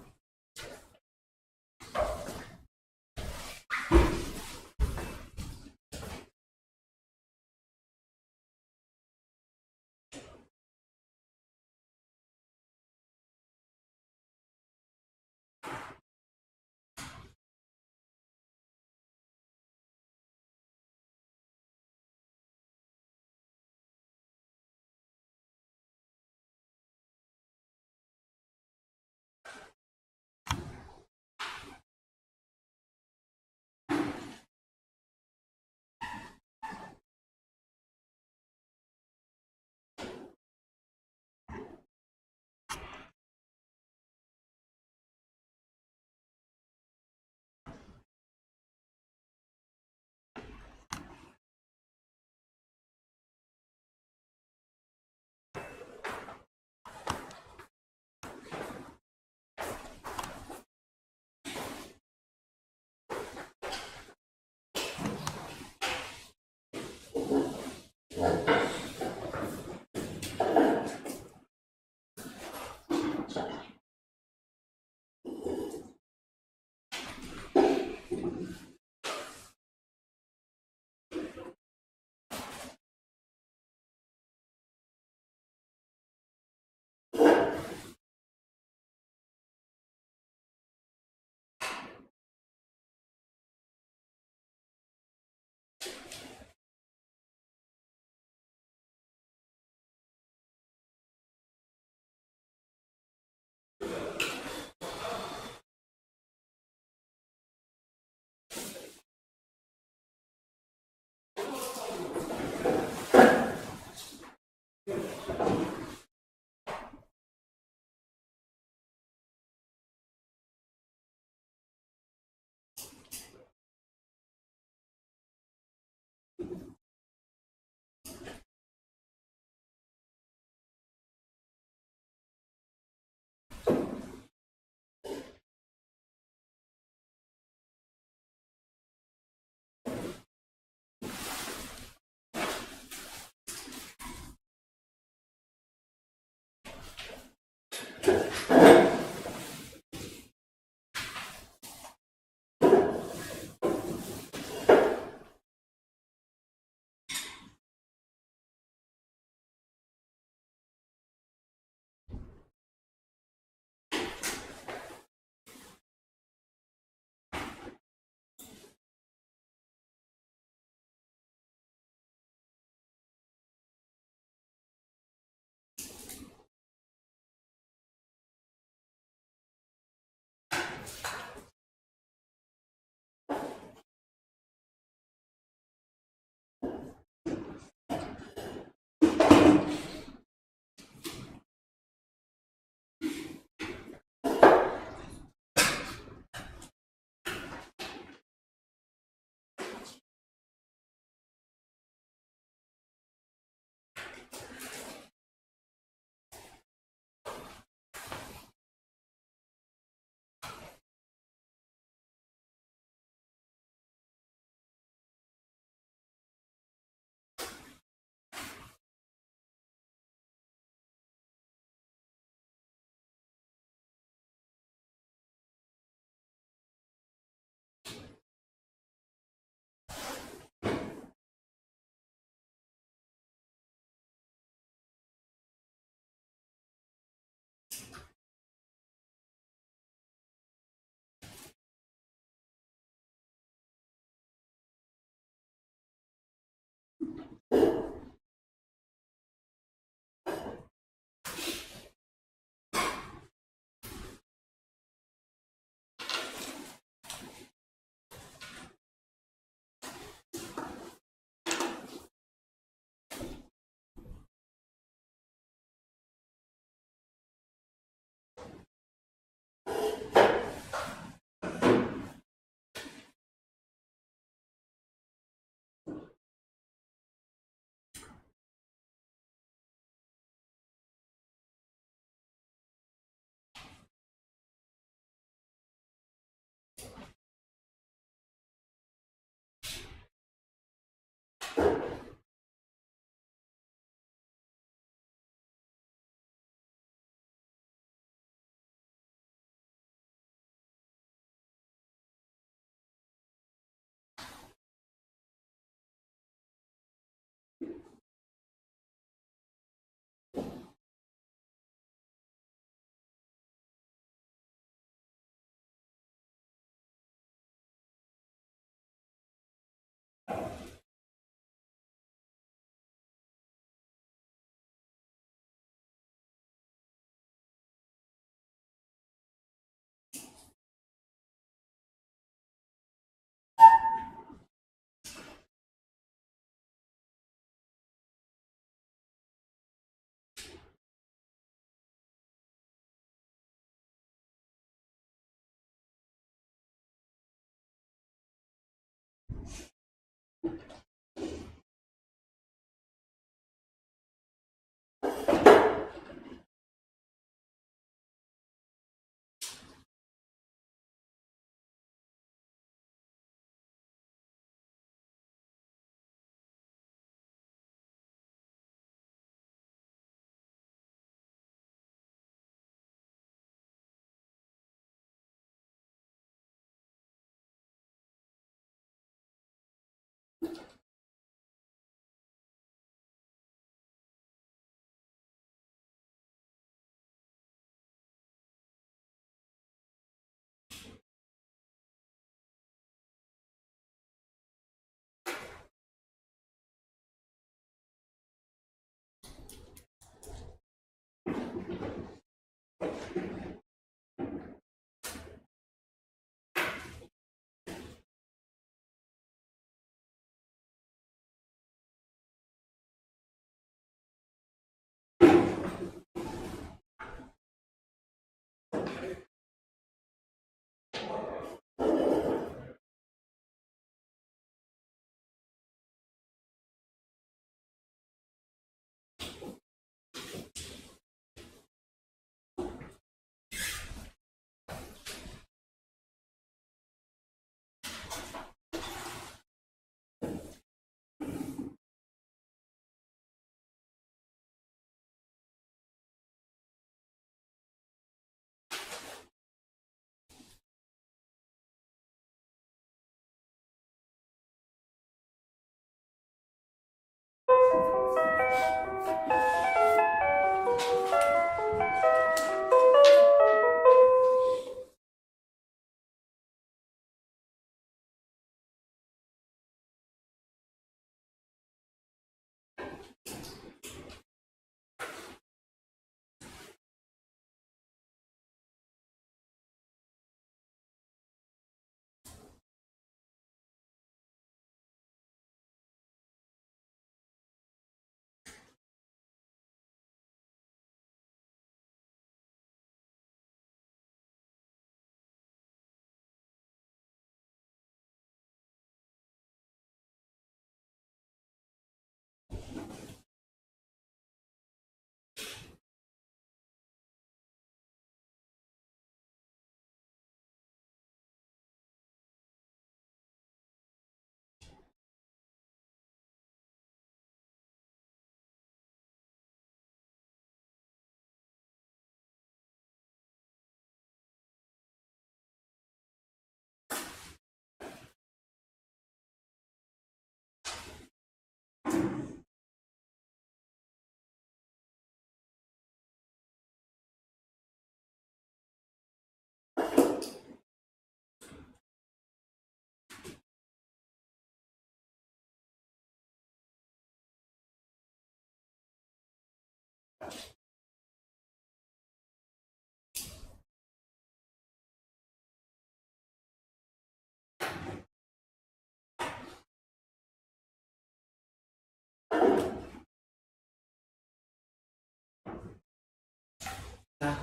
자,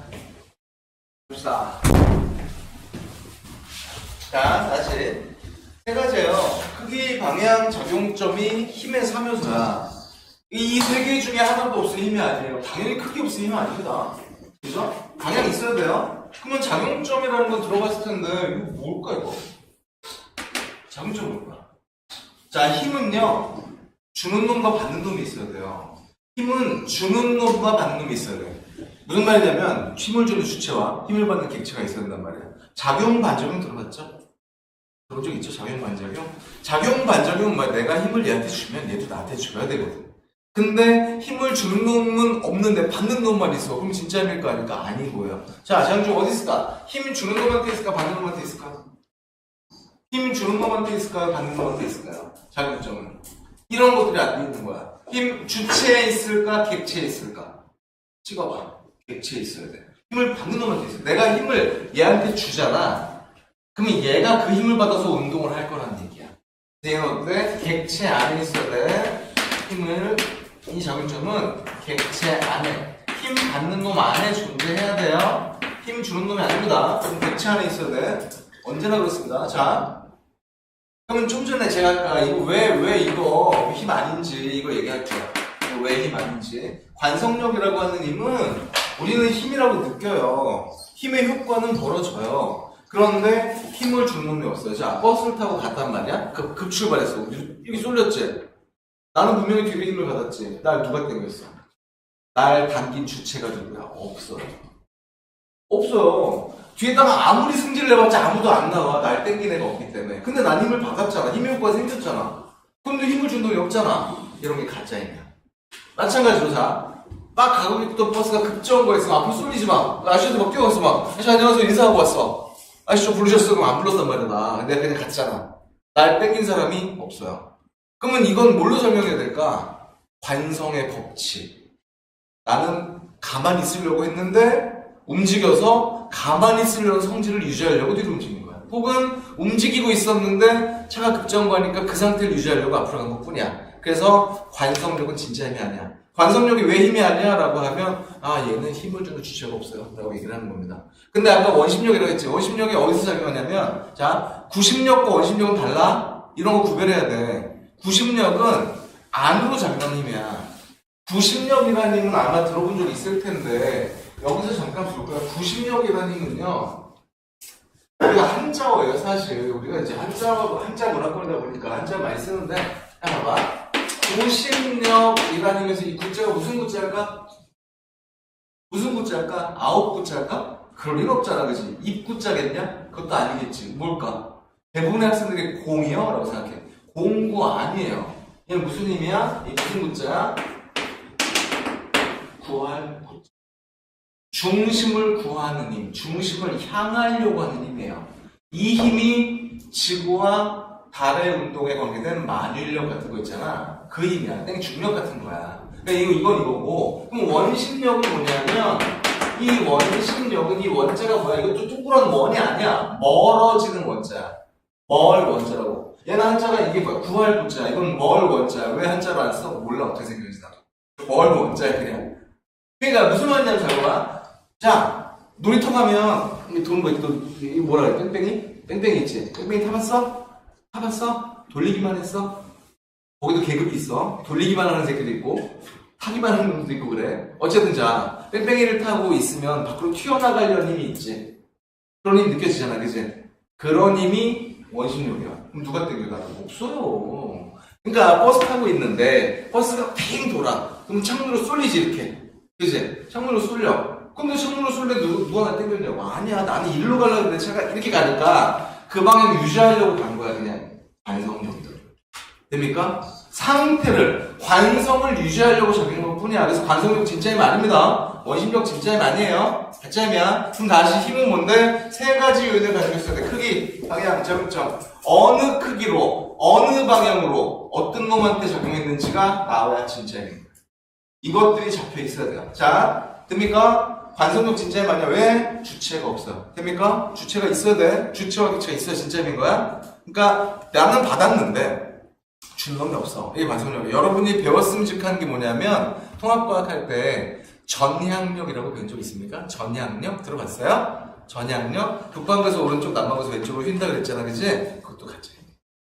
봅시다. 자, 다시. 세 가지예요. 크기, 방향, 작용점이 힘의 3요소야. 이 세 개 중에 하나도 없으면 힘이 아니에요. 당연히 크기 없으면 힘이 아닙니다. 그죠? 방향 있어야 돼요. 그러면 작용점이라는 건 들어갔을 텐데, 이거 뭘까, 이거? 작용점 뭘까? 자, 힘은요, 주는 놈과 받는 놈이 있어야 돼요. 힘은 주는 놈과 받는 놈이 있어야 돼요. 무슨 말이냐면, 힘을 주는 주체와 힘을 받는 객체가 있어야 된단 말이에요. 작용, 반작용 들어봤죠? 그런 적 있죠? 작용, 반작용? 작용, 반작용은 말 내가 힘을 얘한테 주면 얘도 나한테 줘야 되거든. 근데 힘을 주는 놈은 없는데 받는 놈만 있어. 그럼 진짜 힘일 거 아닐까? 아닌 거예요. 자, 장중 어디 있을까? 힘 주는 놈한테 있을까? 받는 놈한테 있을까? 힘 주는 놈한테 있을까요? 받는 놈한테 있을까요? 작용점은. 이런 것들이 안 있는 거야. 힘 주체에 있을까? 객체에 있을까? 찍어봐. 객체에 있어야 돼. 힘을 받는 놈한테 있어. 내가 힘을 얘한테 주잖아. 그러면 얘가 그 힘을 받아서 운동을 할 거라는 얘기야. 얘는 어때? 객체 안에 있어야 돼. 힘을, 이 작용점은 객체 안에, 힘 받는 놈 안에 존재해야 돼요. 힘 주는 놈이 아닙니다. 그럼 객체 안에 있어야 돼. 언제나 그렇습니다. 자, 그러면 좀 전에 제가 아까 이거 왜 이거 힘 아닌지 이거 얘기할게요. 왜 힘 아닌지. 관성력이라고 하는 힘은 우리는 힘이라고 느껴요. 힘의 효과는 벌어져요. 그런데 힘을 주는 놈이 없어요. 자, 버스를 타고 갔단 말이야? 급출발했어. 여기 쏠렸지? 나는 분명히 뒤에 힘을 받았지. 날 누가 땡겼어? 날 당긴 주체가 누구야? 없어요. 없어요. 뒤에다가 아무리 승질을 내봤자 아무도 안 나와. 날 땡긴 애가 없기 때문에. 근데 난 힘을 받았잖아. 힘의 효과가 생겼잖아. 근데 힘을 준 놈이 없잖아. 이런 게 가짜 힘이야. 마찬가지로 자, 막 가고 있던 버스가 급정거 했으면 앞으로 쏠리지 마. 아저씨한테 막 뛰어갔어 막. 아저씨 안녕하세요 인사하고 왔어. 아저씨 저 부르셨어? 그럼 안 불렀단 말이야 나. 내가 그냥 갔잖아. 날 땡긴 사람이 없어요. 그러면 이건 뭘로 설명해야 될까? 관성의 법칙. 나는 가만히 있으려고 했는데 움직여서 가만히 있으려는 성질을 유지하려고 뒤로 움직인 거야. 혹은 움직이고 있었는데 차가 급정거하니까 그 상태를 유지하려고 앞으로 간 것뿐이야. 그래서 관성력은 진짜 힘이 아니야. 관성력이 왜 힘이 아니야? 라고 하면 얘는 힘을 주는 주체가 없어요 라고 얘기를 하는 겁니다. 근데 아까 원심력이라고 했지. 원심력이 어디서 작용하냐면 자, 구심력과 원심력은 달라? 이런 거 구별해야 돼. 구심력은 안으로 작용하는 힘이야. 구심력이라는 힘은 아마 들어본 적 있을 텐데 여기서 잠깐 볼까요? 구심력이라는 힘은요 우리가 한자어예요 사실. 우리가 이제 한자 문화권이다 보니까 한자 많이 쓰는데 봐봐. 구심력이라는 힘에서 이 구자가 무슨 구자일까? 무슨 구자일까? 아홉 구자일까? 그럴 리는 없잖아 그치? 입구자겠냐? 그것도 아니겠지. 뭘까? 대부분의 학생들이 공이요? 라고 생각해. 공구 아니에요. 얘는 무슨 힘이야? 이 무슨 구자야? 구할 구자. 중심을 구하는 힘, 중심을 향하려고 하는 힘이에요. 이 힘이 지구와 달의 운동에 관계된 만유인력 같은 거 있잖아. 그 힘이야. 중력 같은 거야. 그러니까 이건 이거고. 그럼 원심력은 뭐냐면 이 원심력은 이 원자가 뭐야? 이것도 뚜꾸런 원이 아니야. 멀어지는 원자야. 멀 원자라고. 얘는 한자가 이게 뭐야? 구할 구자. 이건 멀 원자야. 왜 한자로 안 써? 몰라. 어떻게 생겼는지 나도. 멀 원자야 그냥. 그러니까 무슨 말이냐면 잘 봐. 자, 놀이터 가면 돈 뭐 이거 뭐라 그래? 뺑뺑이 있지? 뺑뺑이 타봤어? 타봤어? 돌리기만 했어? 거기도 계급이 있어. 돌리기만 하는 새끼도 있고 타기만 하는 놈도 있고 그래. 어쨌든 자, 뺑뺑이를 타고 있으면 밖으로 튀어나가려는 힘이 있지. 그런 힘 느껴지잖아 그치? 그런 힘이 원심력이야. 그럼 누가 땡겨가? 없어요. 그러니까 버스 타고 있는데 버스가 핑 돌아. 그럼 창문으로 쏠리지 이렇게. 그치? 창문으로 쏠려. 근데 창문으로 쏠려 누가 나 땡겼냐고. 아니야 나는 일로 가려고 했는데 차가 이렇게 가니까 그 방향 유지하려고 간 거야 그냥. 관성력들 됩니까? 상태를 관성을 유지하려고 적용한 것 뿐이야. 그래서 관성력 진짜 힘 아닙니다. 원심력 진짜 힘 아니에요. 가짜 힘이야. 그럼 다시 힘은 뭔데? 세 가지 요인을 가지고 있어야 돼. 크기, 방향, 작용점. 어느 크기로 어느 방향으로 어떤 놈한테 적용했는지가 나와야 진짜 힘입니다. 이것들이 잡혀 있어야 돼요. 자, 됩니까? 관성력 진짜 힘 아니야. 왜? 주체가 없어요. 됩니까? 주체가 있어야 돼. 주체와 객체가 있어야 진짜 힘인 거야. 그러니까 나는 받았는데 준 놈이 없어. 이게 관성력이에요. 여러분이 배웠음직한 게 뭐냐면 통합과학 할 때 전향력이라고 배운 적 있습니까? 전향력 들어봤어요? 전향력 북방가서 오른쪽 남방가서 왼쪽으로 휜다 그랬잖아, 그지? 그것도 가짜예요.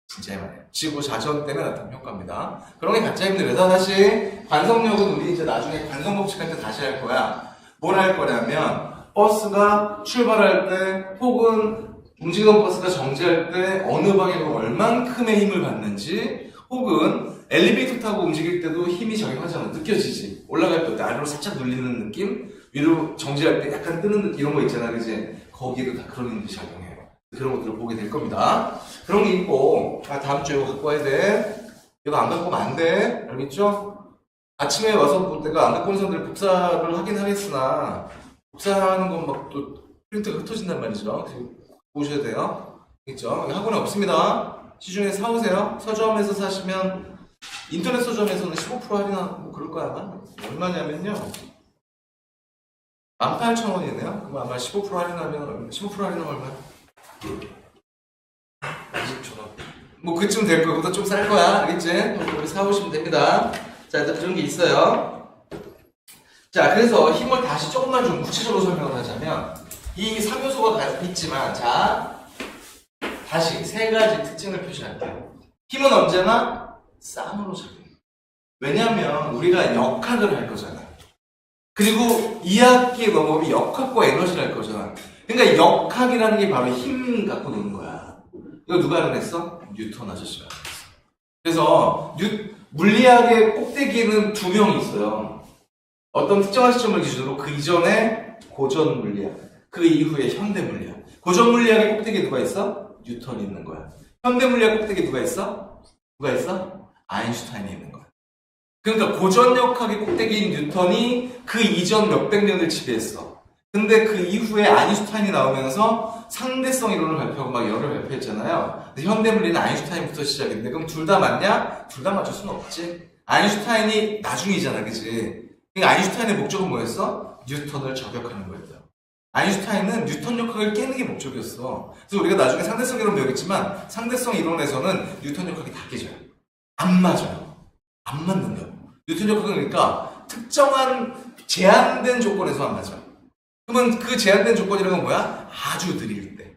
진짜 말이에요. 지구 자전 때문에 나타나는 효과입니다. 그런 게 가짜 힘들어서 사실 관성력은 우리 이제 나중에 관성 법칙할 때 다시 할 거야. 뭘 할 거냐면 버스가 출발할 때 혹은 움직이던 버스가 정지할 때 어느 방향으로 얼만큼의 힘을 받는지 혹은 엘리베이터 타고 움직일 때도 힘이 적용하잖아. 느껴지지? 올라갈 때 아래로 살짝 눌리는 느낌? 위로 정지할 때 약간 뜨는 느낌 이런 거 있잖아, 그지? 거기에도 다 그런 힘들이 작용해요. 그런 것들을 보게 될 겁니다. 그런 게 있고, 다음 주에 이거 갖고 와야 돼. 이거 안 갖고 오면 안 돼. 알겠죠? 아침에 와서 볼 때가 안 갖고 온 사람들 복사를 하긴 하겠으나, 복사하는 건 막 또 프린트가 흩어진단 말이죠. 보셔야 돼요. 알겠죠? 학원에 없습니다. 시중에 사오세요. 서점에서 사시면, 인터넷 서점에서는 15% 할인하고 그럴 거야, 아마. 얼마냐면요. 18,000원이네요. 그럼 아마 15% 할인하면, 15% 할인하면 얼마야? 20,000원. 뭐 그쯤 될 거야. 그보다 좀 쌀 거야. 알겠지? 우리 사오시면 됩니다. 자, 일단 그런 게 있어요. 자, 그래서 힘을 다시 조금만 좀 구체적으로 설명을 하자면 이 3요소가 있지만 자, 다시 세 가지 특징을 표시할게요. 힘은 언제나 쌍으로 작용해요. 왜냐하면 우리가 역학을 할 거잖아. 그리고 2학기에 넘어오면 역학과 에너지를 할 거잖아. 그러니까 역학이라는 게 바로 힘 갖고 노는 거야. 이거 누가 알아냈어? 뉴턴 아저씨가 알아냈어. 그래서 물리학의 꼭대기에는 두 명이 있어요. 어떤 특정한 시점을 기준으로 그 이전에 고전 물리학, 그 이후에 현대 물리학. 고전 물리학의 꼭대기에 누가 있어? 뉴턴이 있는 거야. 현대 물리학 꼭대기에 누가 있어? 누가 있어? 아인슈타인이 있는 거야. 그러니까 고전 역학의 꼭대기인 뉴턴이 그 이전 몇백 년을 지배했어. 근데 그 이후에 아인슈타인이 나오면서 상대성 이론을 발표하고 막 여러 발표했잖아요. 근데 현대 물리는 아인슈타인부터 시작인데 그럼 둘 다 맞냐? 둘 다 맞출 수는 없지. 아인슈타인이 나중이잖아, 그지? 그러니까 아인슈타인의 목적은 뭐였어? 뉴턴을 저격하는 거였다. 아인슈타인은 뉴턴 역학을 깨는 게 목적이었어. 그래서 우리가 나중에 상대성 이론 배우겠지만 상대성 이론에서는 뉴턴 역학이 다 깨져요. 안 맞아요. 안 맞는다고. 뉴턴 역학은 그러니까 특정한 제한된 조건에서만 맞아. 그러면 그 제한된 조건이라는 건 뭐야? 아주 느릴 때.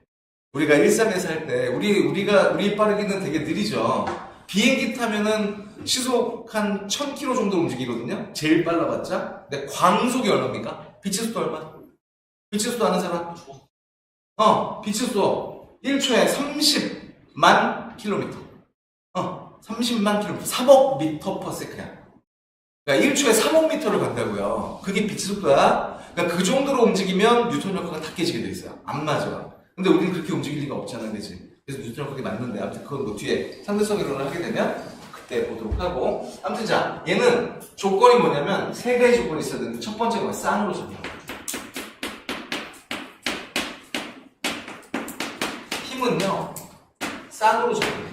우리가 일상에서 할 때, 우리 빠르기는 되게 느리죠. 비행기 타면은 시속 한 1000km 정도 움직이거든요? 제일 빨라봤자. 근데 광속이 얼마입니까? 빛의 속도 얼마? 빛의 속도 아는 사람? 빛의 속도 1초에 30만 킬로미터. 30만 킬로미터. 3억 미터 퍼 세컨드. 그러니까 1초에 3억 미터를 간다고요. 그게 빛의 속도야. 그러니까 그 정도로 움직이면 뉴턴 역학은 다 깨지게 돼 있어요. 안 맞아. 근데 우리는 그렇게 움직일 리가 없잖아, 그지? 그래서 뉴턴 역학이 맞는데, 아무튼 그건 뭐 뒤에 상대성 이론을 하게 되면 그때 보도록 하고. 아무튼 자, 얘는 조건이 뭐냐면 세 가지 조건이 있어야 되는데 첫 번째가 쌍으로 작용. 힘은요, 쌍으로 작용해.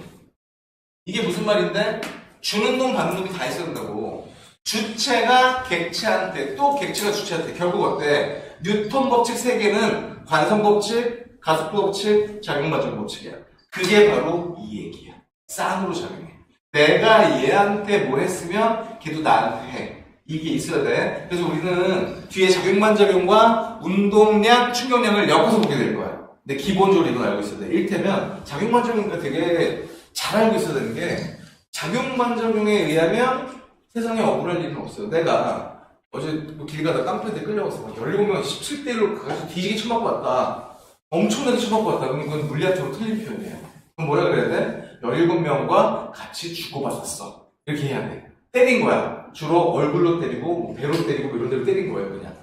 이게 무슨 말인데? 주는 놈 받는 놈이 다 있어야 된다고. 주체가 객체한테 또 객체가 주체한테 결국 어때? 뉴턴 법칙 3개는 관성 법칙, 가속도 법칙, 작용반전 법칙이야. 그게 바로 이 얘기야. 쌍으로 작용해. 내가 얘한테 뭘 했으면 걔도 나한테 해. 이게 있어야 돼. 그래서 우리는 뒤에 작용반작용과 운동량, 충격량을 엮어서 보게 될 거야. 근데 기본적으로 이건 알고 있어야 돼. 일테면 작용반작용이니까 되게 잘 알고 있어야 되는 게 작용반작용에 의하면 세상에 억울할 일은 없어요. 내가 어제 길 가다 깡패한테 끌려가서 17명 17대로 가서 뒤지게 쳐맞고 왔다. 엄청나게 쳐맞고 왔다. 그럼 그건 물리학적으로 틀린 표현이에요. 그럼 뭐라 그래야 돼? 17명과 같이 주고받았어. 이렇게 해야 돼. 때린 거야. 주로 얼굴로 때리고 뭐 배로 때리고 뭐 이런 데로 때린 거예요. 그냥.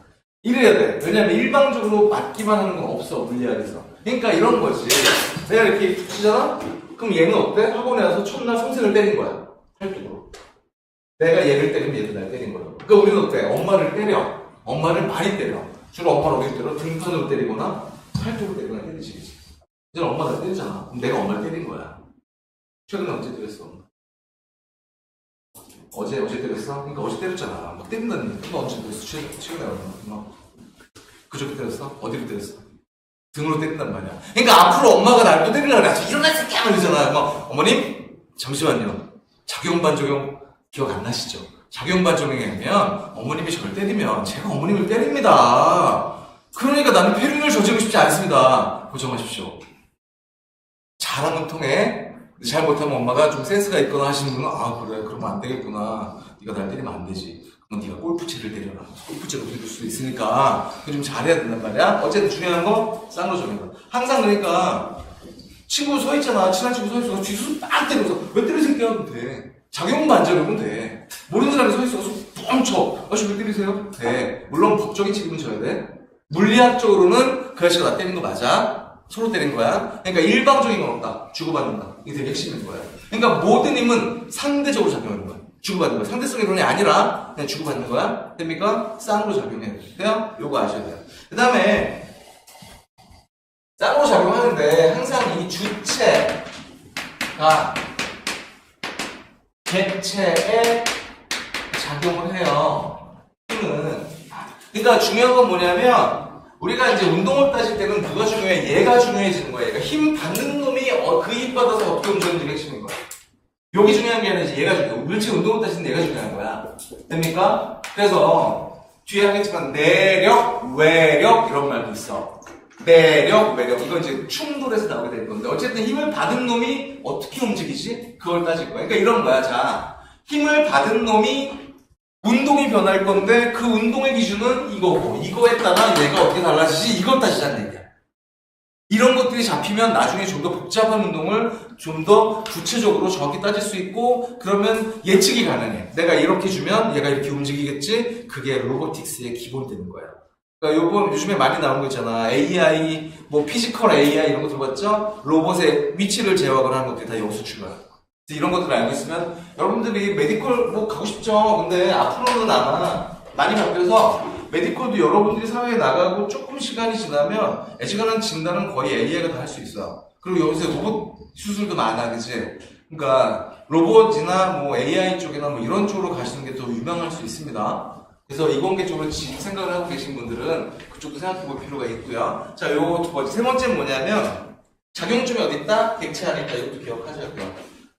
이래야 돼. 왜냐면 일방적으로 맞기만 하는 건 없어. 물리학에서. 그러니까 이런 거지. 내가 이렇게 치잖아? 그럼 얘는 어때? 학원에 와서 첫날 선생을 때린 거야. 팔뚝으로. 내가 얘를 때리면 얘도 날 때린 거예요. 그러니까 우리는 어때? 엄마를 때려. 엄마를 많이 때려. 주로 엄마를 어디서 때려? 등판으로 때리거나 팔뚝으로 때리거나 때리지. 이제 엄마가 날 때리잖아. 그럼 내가 엄마를 때린 거야. 최근에 언제 때렸어? 어제 때렸어? 그러니까 어제 때렸잖아. 막 때린다는 얘기. 너 언제 때렸어? 최근에 얼마? 그저께 때렸어? 어디로 때렸어? 등으로 때린단 말이야. 그러니까 앞으로 엄마가 날 또 때리려고 그래. 일어나 새끼야! 이러잖아. 막 어머님? 잠시만요. 작용반작용 기억 안 나시죠? 작용 반작용에 의하면 어머님이 저를 때리면 제가 어머님을 때립니다. 그러니까 나는 폐륜을 저지르고 싶지 않습니다. 고정하십시오. 잘하면 통해. 잘 못하면 엄마가 좀 센스가 있거나 하시는 분은 아 그래 그러면 안 되겠구나. 네가 날 때리면 안 되지. 그럼 네가 골프채를 때려라. 골프채로 때릴 수도 있으니까 그거 좀 잘해야 된단 말이야. 어쨌든 중요한 거 쌍로정인 거. 항상 그러니까 친구 서 있잖아. 친한 친구 서 있어. 뒤에서 딱 때려서 왜 때려 새끼야? 하면 돼. 작용 반작용은 돼. 모르는 사람이 서 있어서 뻥쳐. 아저씨 왜 때리세요? 돼. 물론 법적인 책임은 져야 돼. 물리학적으로는 그 아저씨가 나 때린 거 맞아. 서로 때린 거야. 그러니까 일방적인 건 없다. 주고받는다. 이게 되게 핵심인 거야. 그러니까 모든 힘은 상대적으로 작용하는 거야. 주고받는 거야. 상대성 이론이 아니라 그냥 주고받는 거야. 됩니까? 쌍으로 작용해야 돼. 돼요? 요거 아셔야 돼요. 그 다음에 쌍으로 작용하는데 항상 이 주체가 객체에 작용을 해요. 힘은. 그러니까 중요한 건 뭐냐면 우리가 이제 운동을 따질 때는 누가 중요해? 얘가 중요해지는 거야. 그러니까 힘 받는 놈이 그 힘 받아서 어떻게 움직이는지 핵심인 거야. 여기 중요한 게 아니라 이제 얘가 중요해. 물질 운동을 따질 때 얘가 중요한 거야. 됩니까? 그래서 뒤에 하겠지만 내력, 외력 이런 말도 있어. 내력, 외력 이건 이제 충돌해서 나오게 될 건데 어쨌든 힘을 받은 놈이 어떻게 움직이지? 그걸 따질 거야. 그러니까 이런 거야. 자, 힘을 받은 놈이 운동이 변할 건데 그 운동의 기준은 이거고 이거에 따라 얘가 어떻게 달라지지? 이걸 따지자는 얘기야. 이런 것들이 잡히면 나중에 좀 더 복잡한 운동을 좀 더 구체적으로 정확히 따질 수 있고 그러면 예측이 가능해. 내가 이렇게 주면 얘가 이렇게 움직이겠지? 그게 로보틱스의 기본이 되는 거야. 그러니까 요즘에 많이 나온 거 있잖아. AI, 뭐 피지컬 AI 이런 거 들어봤죠? 로봇의 위치를 제어하거나 하는 것들이 다 여기서 출발하는 거야. 이런 것들을 알고 있으면 여러분들이 메디컬 뭐 가고 싶죠. 근데 앞으로는 아마 많이 바뀌어서 메디컬도 여러분들이 사회에 나가고 조금 시간이 지나면 애시간한 진단은 거의 AI가 다 할 수 있어. 그리고 요새 로봇 수술도 많아, 그치? 그러니까 로봇이나 뭐 AI 쪽이나 뭐 이런 쪽으로 가시는 게 더 유명할 수 있습니다. 그래서 이공계 쪽으로 생각을 하고 계신 분들은 그쪽도 생각해 볼 필요가 있고요. 자, 요 두 번째, 세 번째는 뭐냐면 작용점이 어디 있다? 객체 안에 있다. 이것도 기억하셔야고요.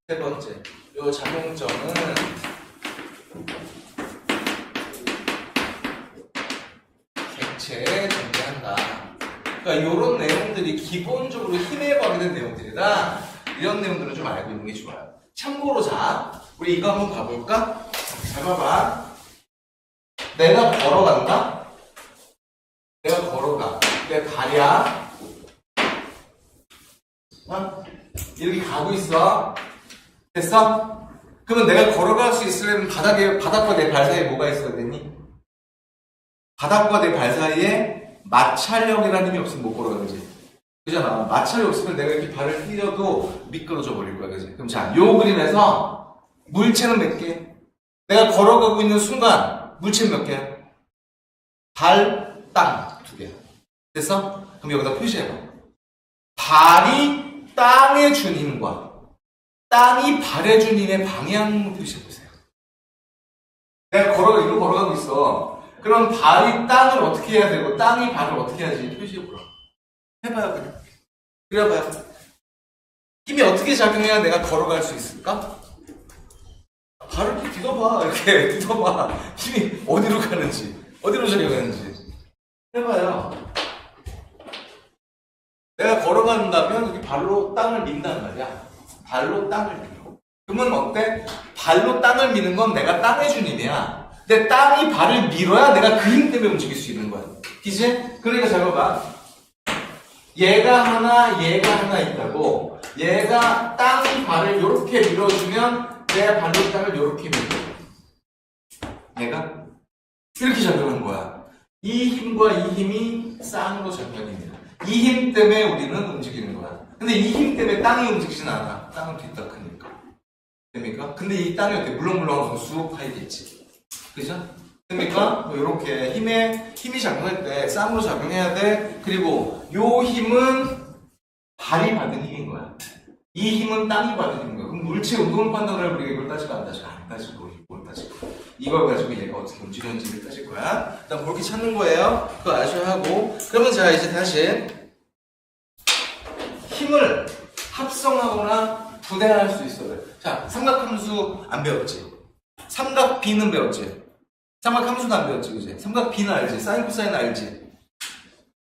세 번째, 요 작용점은 객체에 존재한다. 그러니까 이런 내용들이 기본적으로 힘에 관련된 내용들이라 이런 내용들은 좀 알고 있는 게 좋아요. 참고로 자, 우리 이거 한번 봐볼까? 잘 봐봐. 내가 걸어간다? 내가 걸어가. 내 발이야. 어? 이렇게 가고 있어. 됐어? 그러면 내가 걸어갈 수 있으려면 바닥과 내 발 사이에 뭐가 있어야 되니? 바닥과 내 발 사이에 마찰력이라는 힘이 없으면 못 걸어가지. 그잖아. 마찰이 없으면 내가 이렇게 발을 뛰어도 미끄러져 버릴 거야. 그지? 그럼 자, 요 그림에서 물체는 몇 개? 내가 걸어가고 있는 순간 물체는 몇 개야? 발, 땅, 2개. 됐어? 그럼 여기다 표시해봐. 발이 땅에 준 힘과 땅이 발에 준 힘의 방향 표시해보세요. 내가 이거 걸어가고 있어. 그럼 발이 땅을 어떻게 해야 되고 땅이 발을 어떻게 해야지 표시해보라. 해봐요, 그냥. 그려봐요. 힘이 어떻게 작용해야 내가 걸어갈 수 있을까? 발을 이렇게 뒤덮어. 이렇게 뒤덮어. 힘이 어디로 가는지, 어디로 작용하는지. 해봐요. 내가 걸어간다면 이렇게 발로 땅을 민단 말이야. 발로 땅을 밀어. 그러면 어때? 발로 땅을 미는 건 내가 땅에 준 힘이야. 근데 땅이 발을 밀어야 내가 그 힘 때문에 움직일 수 있는 거야. 그치? 그러니까 잘 봐봐. 얘가 하나 있다고. 얘가 땅이 발을 이렇게 밀어주면 내 발로 땅을 이렇게 밀어. 얘가 이렇게 작용하는 거야. 이 힘과 이 힘이 쌍으로 작용하는 힘이야. 이 힘 때문에 우리는 움직이는 거야. 근데 이 힘 때문에 땅이 움직이진 않아. 땅은 뒤따 크니까. 됩니까? 근데 이 땅이 어때? 물렁물렁하고 쑥 파이겠지. 그죠? 됩니까? 뭐 이렇게 힘이 작용할 때 쌍으로 작용해야 돼. 그리고 요 힘은 발이 받은 힘인 거야. 이 힘은 땅이 받은 힘인 거야. 그럼 물체 운동 판단을 우리가 이걸 따지고 안 따지고 안 따지고 이걸 따지고 이걸 가지고 얘가 어떻게 움직이는지를 따질 거야. 일단 그렇게 찾는 거예요. 그거 아셔야 하고. 그러면 자 이제 다시 힘을 합성하거나 부대할 수 있어요. 자, 삼각함수 안 배웠지? 삼각 B는 배웠지? 삼각 함수는 안 배웠지, 그지? 삼각 B는 알지? 사인 코사인 알지?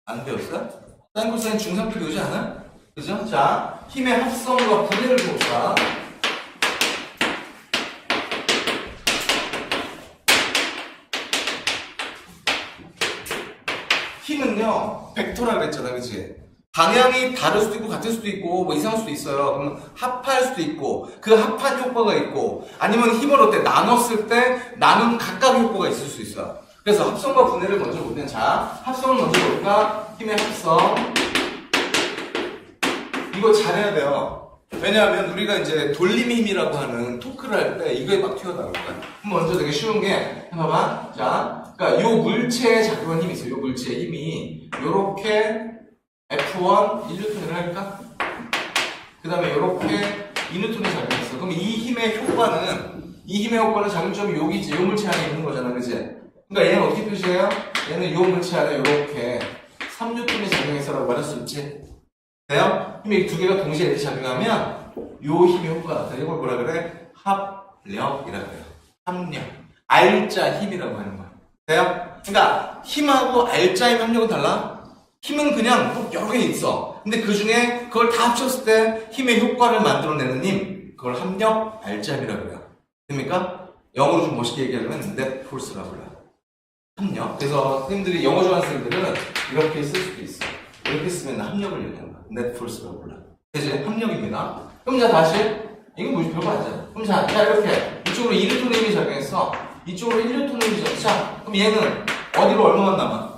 안 배웠어? 사인 코사인 중3 때 배우지 않아? 그죠? 자, 힘의 합성과 분해를 봅시다. 힘은요, 벡터라 그랬잖아, 그치? 방향이 다를 수도 있고, 같을 수도 있고, 뭐 이상할 수도 있어요. 그러면 합할 수도 있고, 그 합한 효과가 있고, 아니면 힘을 어때? 나눴을 때, 나눈 각각의 효과가 있을 수 있어요. 그래서 합성과 분해를 먼저 보면, 자, 합성을 먼저 볼까? 힘의 합성. 이거 잘해야 돼요. 왜냐하면 우리가 이제 돌림의 힘이라고 하는 토크를 할 때 이거에 막 튀어나올 거야. 그럼 먼저 되게 쉬운 게, 해봐봐. 자, 그러니까 요 물체에 작용한 힘이 있어요. 요 물체의 힘이 요렇게 F1 1N을 할까? 그 다음에 요렇게 2N이 작용했어. 그럼 이 힘의 효과는 작용점이 여기지. 요 물체 안에 있는 거잖아, 그치? 그러니까 얘는 어떻게 표시해요? 얘는 요 물체 안에 요렇게 3N이 작용했어라고 말할 수 있지. 돼요? 힘이 두 개가 동시에 이렇게 작용하면 요 힘의 효과가 나타나. 이걸 뭐라 그래? 합력이라고 해요. 합력. 알자 힘이라고 하는 거야. 돼요? 그러니까 힘하고 알자 힘 합력은 달라? 힘은 그냥 꼭 여러 개 있어. 근데 그 중에 그걸 다 합쳤을 때 힘의 효과를 만들어내는 힘, 그걸 합력 알자 힘이라고 해요. 됩니까? 영어로 좀 멋있게 얘기하면 net force라고 해요. 합력. 그래서 선생님들이 영어 좋아하는 선생님들은 이렇게 쓸 수도 있어. 이렇게 쓰면 합력을 얘기하는 거야. net force라고 불러. 그치? 합력입니다. 그럼 자, 다시. 이건 뭐 별거 아니잖아. 그럼 자, 이렇게. 이쪽으로 2N의 힘이 작용했어. 이쪽으로 1N의 힘이 작용했어. 자, 그럼 얘는 어디로 얼마만 남아?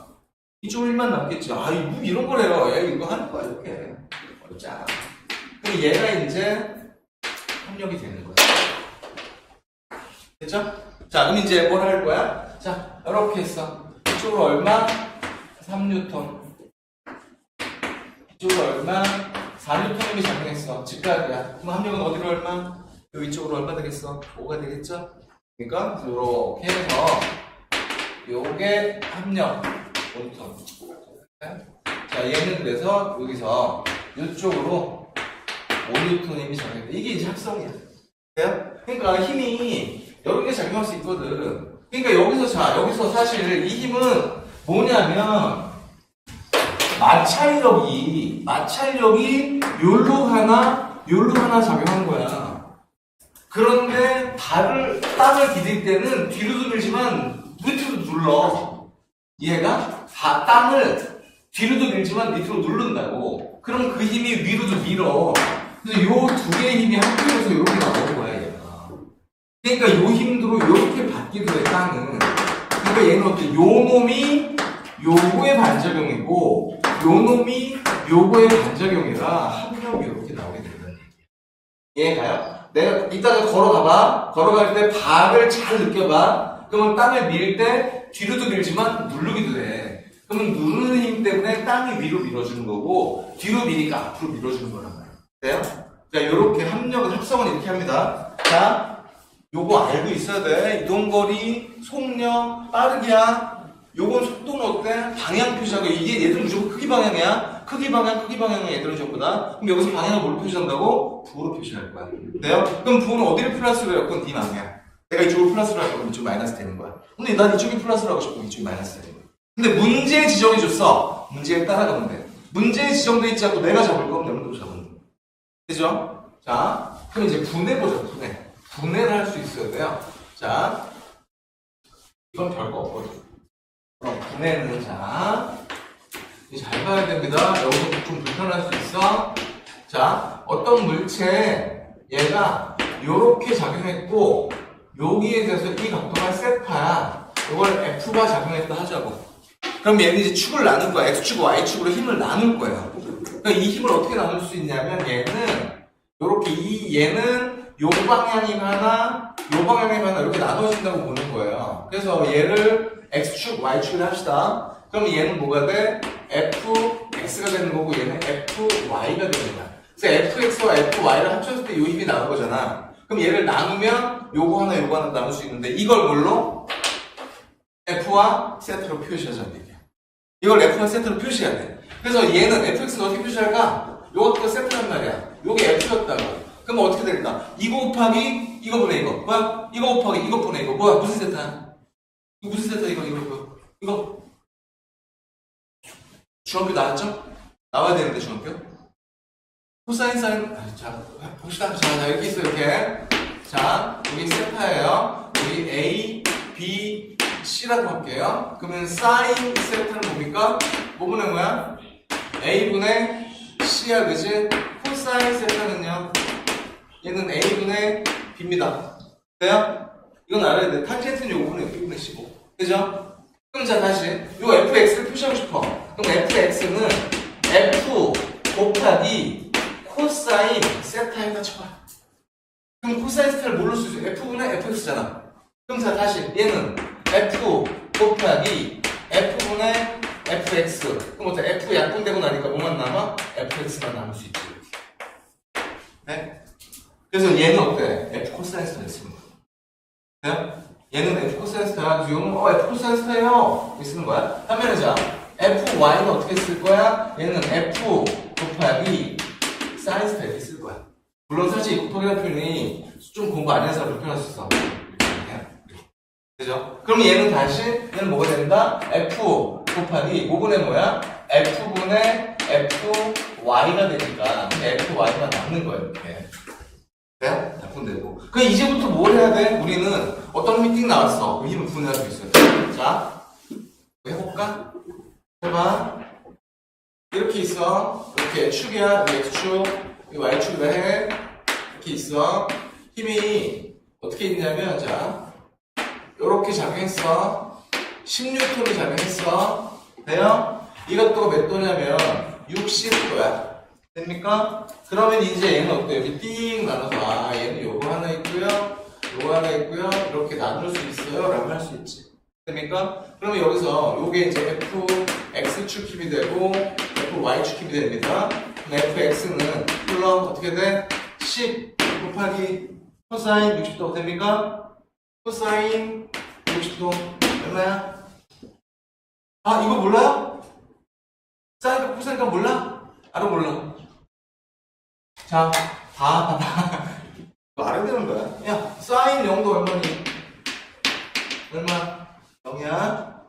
이쪽으로 1만 남겠지. 아, 뭐 이런 거래요. 야, 이거 하는 거야, 이렇게. 어렵지 않아. 그럼 얘가 이제 합력이 되는 거야. 됐죠? 자, 그럼 이제 뭘 할 거야? 자, 이렇게 했어. 이쪽으로 얼마? 3N. 이쪽으로 얼마? 4N이 작용했어. 직각이야. 그럼 합력은 어디로 얼마? 여기 이쪽으로 얼마 되겠어? 5가 되겠죠? 그러니까 이렇게 해서 요게 합력 5N. 자, 얘는 그래서 여기서 이쪽으로 5N이 작용했다. 이게 이제 합성이야. 돼요? 그러니까 힘이 여러 개 작용할 수 있거든. 그러니까 여기서 사실 이 힘은 뭐냐면 마찰력이 요로 하나 작용한 거야. 그런데 땅을 디딜 때는 뒤로도 밀지만 밑으로 눌러. 얘가 땅을 뒤로도 밀지만 밑으로 누른다고. 그럼 그 힘이 위로도 밀어. 그래서 요 두 개의 힘이 합쳐져서 이렇게 나오는 거야, 얘가. 그러니까 요 힘으로 이렇게 받기도 해, 땅은. 그러니까 얘는 어때? 요 놈이 요거의 반작용이고, 요 놈이 요거의 반작용이라 합력이 이렇게 나오게 된다는 얘기야. 이해가요? 내가 이따가 걸어가봐. 걸어갈 때 발을 잘 느껴봐. 그러면 땅을 밀 때 뒤로도 밀지만 누르기도 돼. 그러면 누르는 힘 때문에 땅이 위로 밀어주는 거고, 뒤로 미니까 앞으로 밀어주는 거란 말이야. 돼요? 자, 요렇게 합성은 이렇게 합니다. 자, 요거 알고 있어야 돼. 이동거리, 속력, 빠르기야. 요건 속도는 어때? 방향 표시하고, 이게 얘들은 무조건 크기 방향이야. 크기 방향은 얘들은 전부 다. 그럼 여기서 방향을 뭘 표시한다고? 부호로 표시할 거야. 돼요? 그럼 부호는 어디를 플러스로 해요? 그건 네 맘이야. 내가 이쪽을 플러스로 할 거면 이쪽 마이너스 되는 거야. 근데 난 이쪽이 플러스로 하고 싶고 이쪽이 마이너스 되는 거야. 근데 문제에 지정해 줬어. 문제에 따라가면 돼. 문제에 지정돼 있지 않고 내가 잡을 거면 내가 또 잡는 거야. 그죠? 자, 그럼 이제 분해 보자, 분해. 분해를 할 수 있어야 돼요. 자, 이건 별거 없거든. 그럼 분해는 자, 잘 봐야 됩니다. 여기서 좀 불편할 수 있어. 자, 어떤 물체 얘가 요렇게 작용했고 여기에 대해서 이 각도가 세파야. 이걸 F가 작용했다 하자고. 그럼 얘는 이제 축을 나눌 거야. X축, Y축으로 힘을 나눌 거야. 그러니까 이 힘을 어떻게 나눌 수 있냐면 얘는 요렇게 얘는 요 방향이 하나, 요 방향이 하나 이렇게 나눠진다고 보는 거예요. 그래서 얘를 X축, Y축을 합시다. 그럼 얘는 뭐가 돼? FX가 되는 거고 얘는 FY가 되는 거야. 그래서 FX와 FY를 합쳤을 때 이 힘이 나온 거잖아. 그럼 얘를 나누면 요거 하나 나눌 수 있는데 이걸 뭘로? F와 세트로 표시하자는 얘기야. 이걸 F와 세트로 표시해야 돼. 그래서 얘는 FX는 어떻게 표시할까? 요것도 세트란 말이야. 요게 F였다고. 그럼 어떻게 될까? 이거 곱하기 이거분의 이거. 뭐야? 이거 곱하기 이거분의 이거. 뭐야? 무슨 세타야? 이거 무슨 세타? 이거. 중학교 나왔죠? 나와야 되는데 중학교? 코사인 사인. 자 봅시다. 자 이렇게 있어 이렇게. 자 여기 세타예요. 여기 A, B, C라고 할게요. 그러면 사인 세타는 뭡니까? 뭐분의 뭐야? A분의 C야 그지? 코사인 세타는요? 얘는 A분의 B입니다. 돼요? 이건 알아야 돼. 탄젠트는 요거분의 B분의 C고. 그죠? 그럼 자 다시 요 fx를 표시하고 싶어. 그럼 fx는 f 곱하기 코사인 세타에다 쳐봐. 그럼 코사인 세타를 뭘로 쓸 수 있어? f분의 fx잖아. 그럼 자 다시 얘는 f 곱하기 f분의 fx. 그럼 어때? f 약분되고 나니까 뭐만 남아? fx만 남을 수 있지. 네? 그래서 얘는 어때? f 코사인 세타를 쓰는 거야. 네? 얘는 f 코사인 세타야. 그래서 이거는 f 코사인 세타예요. 이렇게 쓰는 거야. 하면은 자 fy는 어떻게 쓸 거야? 얘는 f 곱하기 사인 세타 이렇게 쓸 거야. 물론 사실 이 곱하기라는 표현이 좀 공부 안 해서 불편할 수 있어. 그죠? 그럼 얘는 다시 얘는 뭐가 된다? f 곱하기 뭐분의 뭐야? f분의 fy가 되니까 fy만 남는 거야 이렇게. 돼요? 약분되고. 그 이제부터 뭘 해야 돼? 우리는 어떤 힘이 띵 나왔어. 그 힘을 분해할 수 있어요. 자, 해볼까? 해봐. 이렇게 있어. 이렇게 축이야. 여기 x축, 여기 y축이라 해. 이렇게 있어. 힘이 어떻게 있냐면, 자, 요렇게 작용했어. 16톤이 작용했어. 돼요? 이것도가 몇 도냐면 60도야. 됩니까? 그러면 이제 얘는 어때요? 여기 띵 나눠서 얘는 요거 하나 있고요, 요거 하나 있고요, 이렇게 나눌 수 있어요 라고 할 수 있지. 됩니까? 그러면 여기서 요게 이제 fx축 힘이 되고 fy축 힘이 됩니다. 그럼 fx는 물론 어떻게 돼? 10 곱하기 코사인 60도 됩니까? 코사인 60도 얼마야? 아 이거 몰라요? 사인과 코사인과 몰라? 알아 몰라? 자, 봐봐. 이거 알아야 되는 거야. 야, 사인 0도 얼마니? 얼마? 0이야.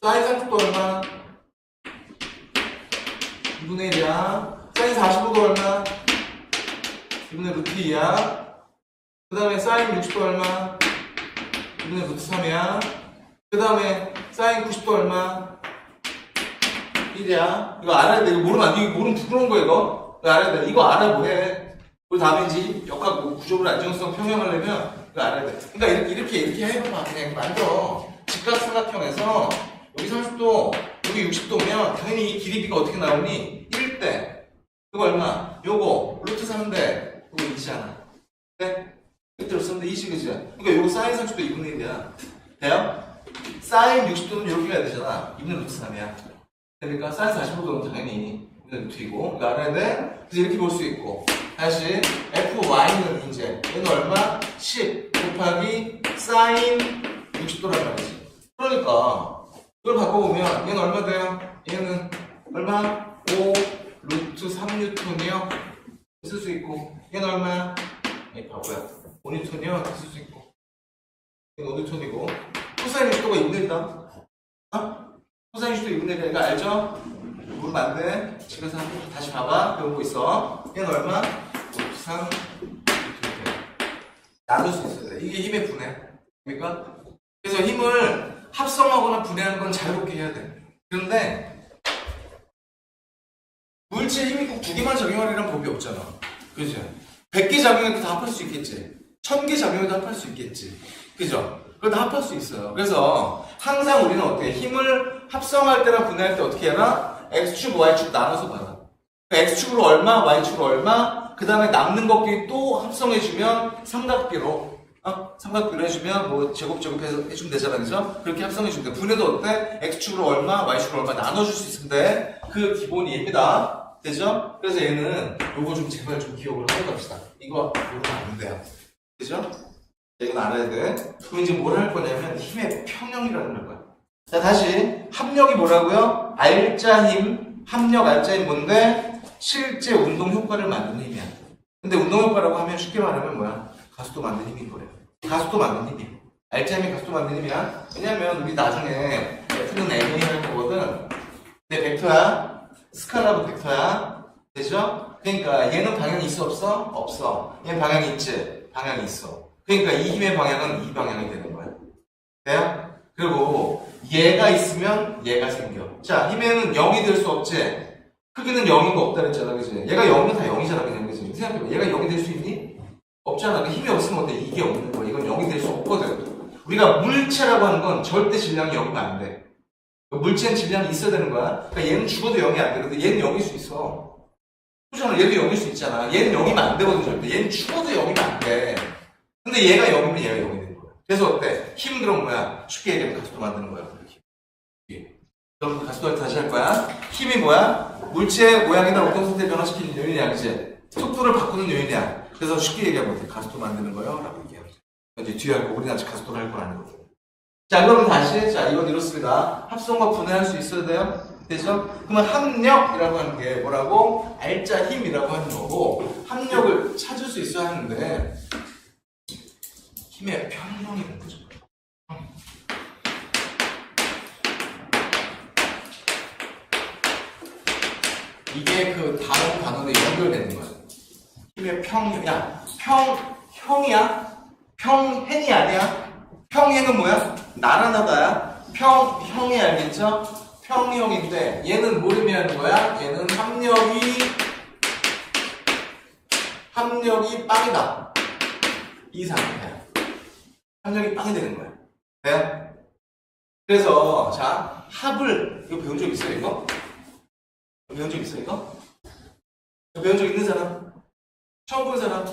사인 30도 얼마? 2분의 1이야. 사인 45도 얼마? 2분의 루트 2야. 그 다음에 사인 60도 얼마? 2분의 루트 3이야. 그 다음에 사인 90도 얼마? 1이야. 이거 알아야 돼. 이거 모르면 안 돼. 이거 모르면 부끄러운 거야, 이거. 이거 알아야 돼. 이거 알아 뭐해. 그 다음에 이제 역학 구조물 안정성 평형하려면 이거 알아야 돼. 그러니까 이렇게 해봐봐. 그냥 만져. 직각삼각형에서 여기 30도, 여기 60도면 당연히 이 길이 비가 어떻게 나오니? 1대. 이거 얼마? 요거 루트 3대. 이거 2잖아. 네? 루트로 썼는데 2지 그지? 그러니까 요거 사인 30도 2분의 1이야. 돼요? 사인 60도는 이렇게 가야 되잖아. 2분의 루트 3이야. 그러니까 사인 45도는 당연히 루트이고 이거 알아야 돼? 그래서 이렇게 볼 수 있고 다시 fy는 이제 얘는 얼마? 10 곱하기 사인 60도란 말이지. 그러니까 이걸 바꿔보면 얘는 얼마 돼요? 얘는 얼마? 5 루트 3뉴턴이요? 쓸 수 있고 얘는 얼마야? 이 바보야 5뉴턴이요? 쓸 수 있고 얘는 5뉴턴이고 코사인 60도가 2분의 1이다. 어? 코사인 60도 2분의 1이니까 알죠? 모르면 안 돼. 집에서 다시 봐봐. 배우고 있어. 얘는 얼마? 53 나눌 수 있어야 돼. 이게 힘의 분해. 그러니까 그래서 힘을 합성하거나 분해하는 건 자유롭게 해야 돼. 그런데 물질 힘이 꼭 두 개만 작용하려는 법이 없잖아. 그죠? 100개 작용해도 다 합할 수 있겠지. 1000개 작용해도 합할 수 있겠지. 그죠? 그걸 다 합할 수 있어요. 그래서 항상 우리는 어때? 힘을 합성할 때나 분해할 때 어떻게 해라? X축, Y축 나눠서 봐라. X축으로 얼마, Y축으로 얼마, 그 다음에 남는 것끼리 또 합성해주면 삼각비로, 삼각비로 해주면 뭐 제곱 해주면 되잖아, 그죠? 그렇게 합성해주면 돼. 분해도 어때? X축으로 얼마, Y축으로 얼마 나눠줄 수 있으면 돼. 그 기본이 얘입니다. 되죠? 그래서 얘는 요거 좀 제발 좀 기억을 하고 갑시다. 이거 모르면 안 돼요. 그죠? 이건 알아야 돼. 그럼 이제 뭘 할 거냐면 힘의 평형이라는 걸 거야. 자, 다시 합력이 뭐라고요? 알짜 힘, 합력 알짜 힘 뭔데? 실제 운동 효과를 만드는 힘이야. 근데 운동효과라고 하면 쉽게 말하면 뭐야? 가속도 만든 힘인 거래요. 가속도 만든 힘이. 알짜임이 가속도 만든 힘이야. 왜냐면 우리 나중에 F는 MA 할 거거든. 근데 벡터야. 스칼라도 벡터야. 되죠? 그러니까 얘는 방향이 있어 없어? 없어. 얘는 방향이 있지? 방향이 있어. 그러니까 이 힘의 방향은 이 방향이 되는 거야. 돼요? 그리고 얘가 있으면 얘가 생겨. 자, 힘에는 0이 될 수 없지? 크기는 0인 거 없다 그랬잖아, 그지? 얘가 0이면 다 0이잖아, 그냥, 그지? 생각해봐. 얘가 0이 될 수 있니? 없잖아. 힘이 없으면 어때? 이게 없는 거야. 이건 0이 될 수 없거든. 우리가 물체라고 하는 건 절대 질량이 0이면 안 돼. 물체는 질량이 있어야 되는 거야. 그러니까 얘는 죽어도 0이 안 돼. 근데 얘는 0일 수 있어. 그렇잖아. 얘도 0일 수 있잖아. 얘는 0이면 안 되거든, 절대. 얘는 죽어도 0이면 안 돼. 근데 얘가 0이면 얘가 0이 되는 거야. 그래서 어때? 힘 그럼 뭐야? 쉽게 얘기하면 가속도 만드는 거야. 이렇게. 그럼 가속도를 다시 할 거야. 힘이 뭐야? 물체의 모양이나 운동 상태 변화시키는 요인이야, 그치? 속도를 바꾸는 요인이야. 그래서 쉽게 얘기하면 어때? 가속도 만드는 거요? 라고 얘기하면 이제 뒤에 하고 우리는 아직 가속도를 할 건 아니거든. 자, 그럼 다시, 자, 이건 이렇습니다. 합성과 분해할 수 있어야 돼요? 되죠? 그러면 합력이라고 하는 게 뭐라고? 알짜 힘이라고 하는 거고, 합력을 찾을 수 있어야 하는데, 힘의 평형이라는 거죠. 이게 그 단어로 연결되는 거야. 힘의 평형. 야, 형이야? 평행이 아니야? 평행은 뭐야? 나란하다야? 평형이 알겠죠? 평형인데 얘는 뭘 의미하는 거야? 얘는 합력이 빵이다. 이 상태야. 합력이 빵이 되는 거야. 돼요? 그래서 자, 합을 이거 배운 적 있어요, 이거? 배운 적 있어, 이거? 배운 적 있는 사람? 처음 본 사람?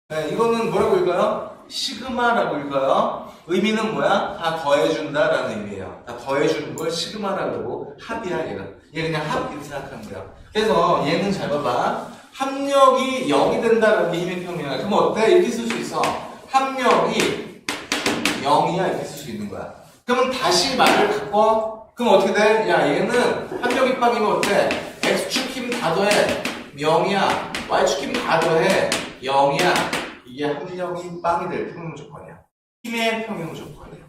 네, 이거는 뭐라고 읽어요? 시그마라고 읽어요. 의미는 뭐야? 다 더해준다라는 의미예요. 다 더해주는 걸 시그마라고 합이야, 얘가. 얘 그냥 합 이렇게 생각하는 거야. 그래서 얘는 잘 봐봐. 합력이 0이 된다라는 게 힘의 평이야. 그럼 어때? 이렇게 쓸 수 있어. 합력이 0이야, 이렇게 쓸 수 있는 거야. 그러면 다시 말을 바꿔. 그럼 어떻게 돼? 야, 얘는 합력이 빵이면 어때? X축 힘 다 더해 0이야. Y축 힘 다 더해 0이야. 이게 합력이 빵이 될 평형 조건이야. 힘의 평형 조건이야.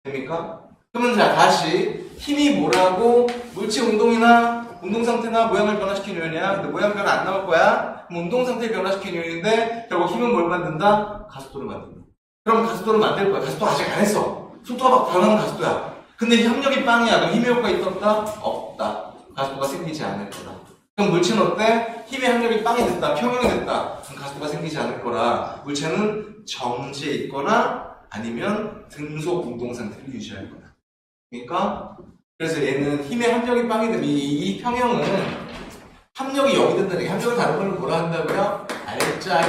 됩니까? 그러면 자, 다시 힘이 뭐라고? 물체 운동이나 운동 상태나 모양을 변화시키는 요인이야. 근데 모양 변화 안 나올 거야. 그럼 운동 상태 변화시키는 요인인데 결국 힘은 뭘 만든다? 가속도를 만든다. 그럼 가속도를 만들 거야. 가속도 아직 안 했어. 속도가 막 변하는 가속도야. 근데 협력이 빵이야. 그럼 힘의 효과 있었다? 없다. 가속도가 생기지 않을 거다. 그럼 물체는 어때? 힘의 합력이 빵이 됐다. 평형이 됐다. 그럼 가속도가 생기지 않을 거라. 물체는 정지에 있거나 아니면 등속 운동 상태를 유지할 거다. 그러니까 그래서 얘는 힘의 합력이 빵이 되면 이 평형은 합력이 0이 된다는 게 합력을 다른 걸로 뭐라 한다고요? 알짜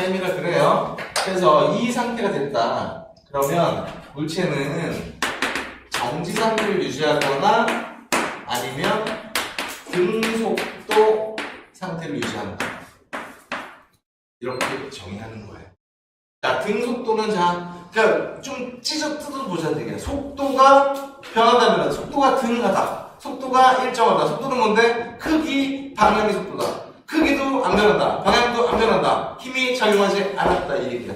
힘이라 그래요. 그래서 이 상태가 됐다. 그러면 물체는 정지 상태를 유지하거나 아니면 등속도 상태를 유지한다. 이렇게 정의하는 거예요. 자, 등속도는 그러니까 좀 뜯어 보자는 얘기야. 속도가 변하다면 속도가 등하다. 속도가 일정하다. 속도는 뭔데? 크기, 방향이 속도다. 크기도 안 변한다. 방향도 안 변한다. 힘이 작용하지 않았다. 이 얘기야.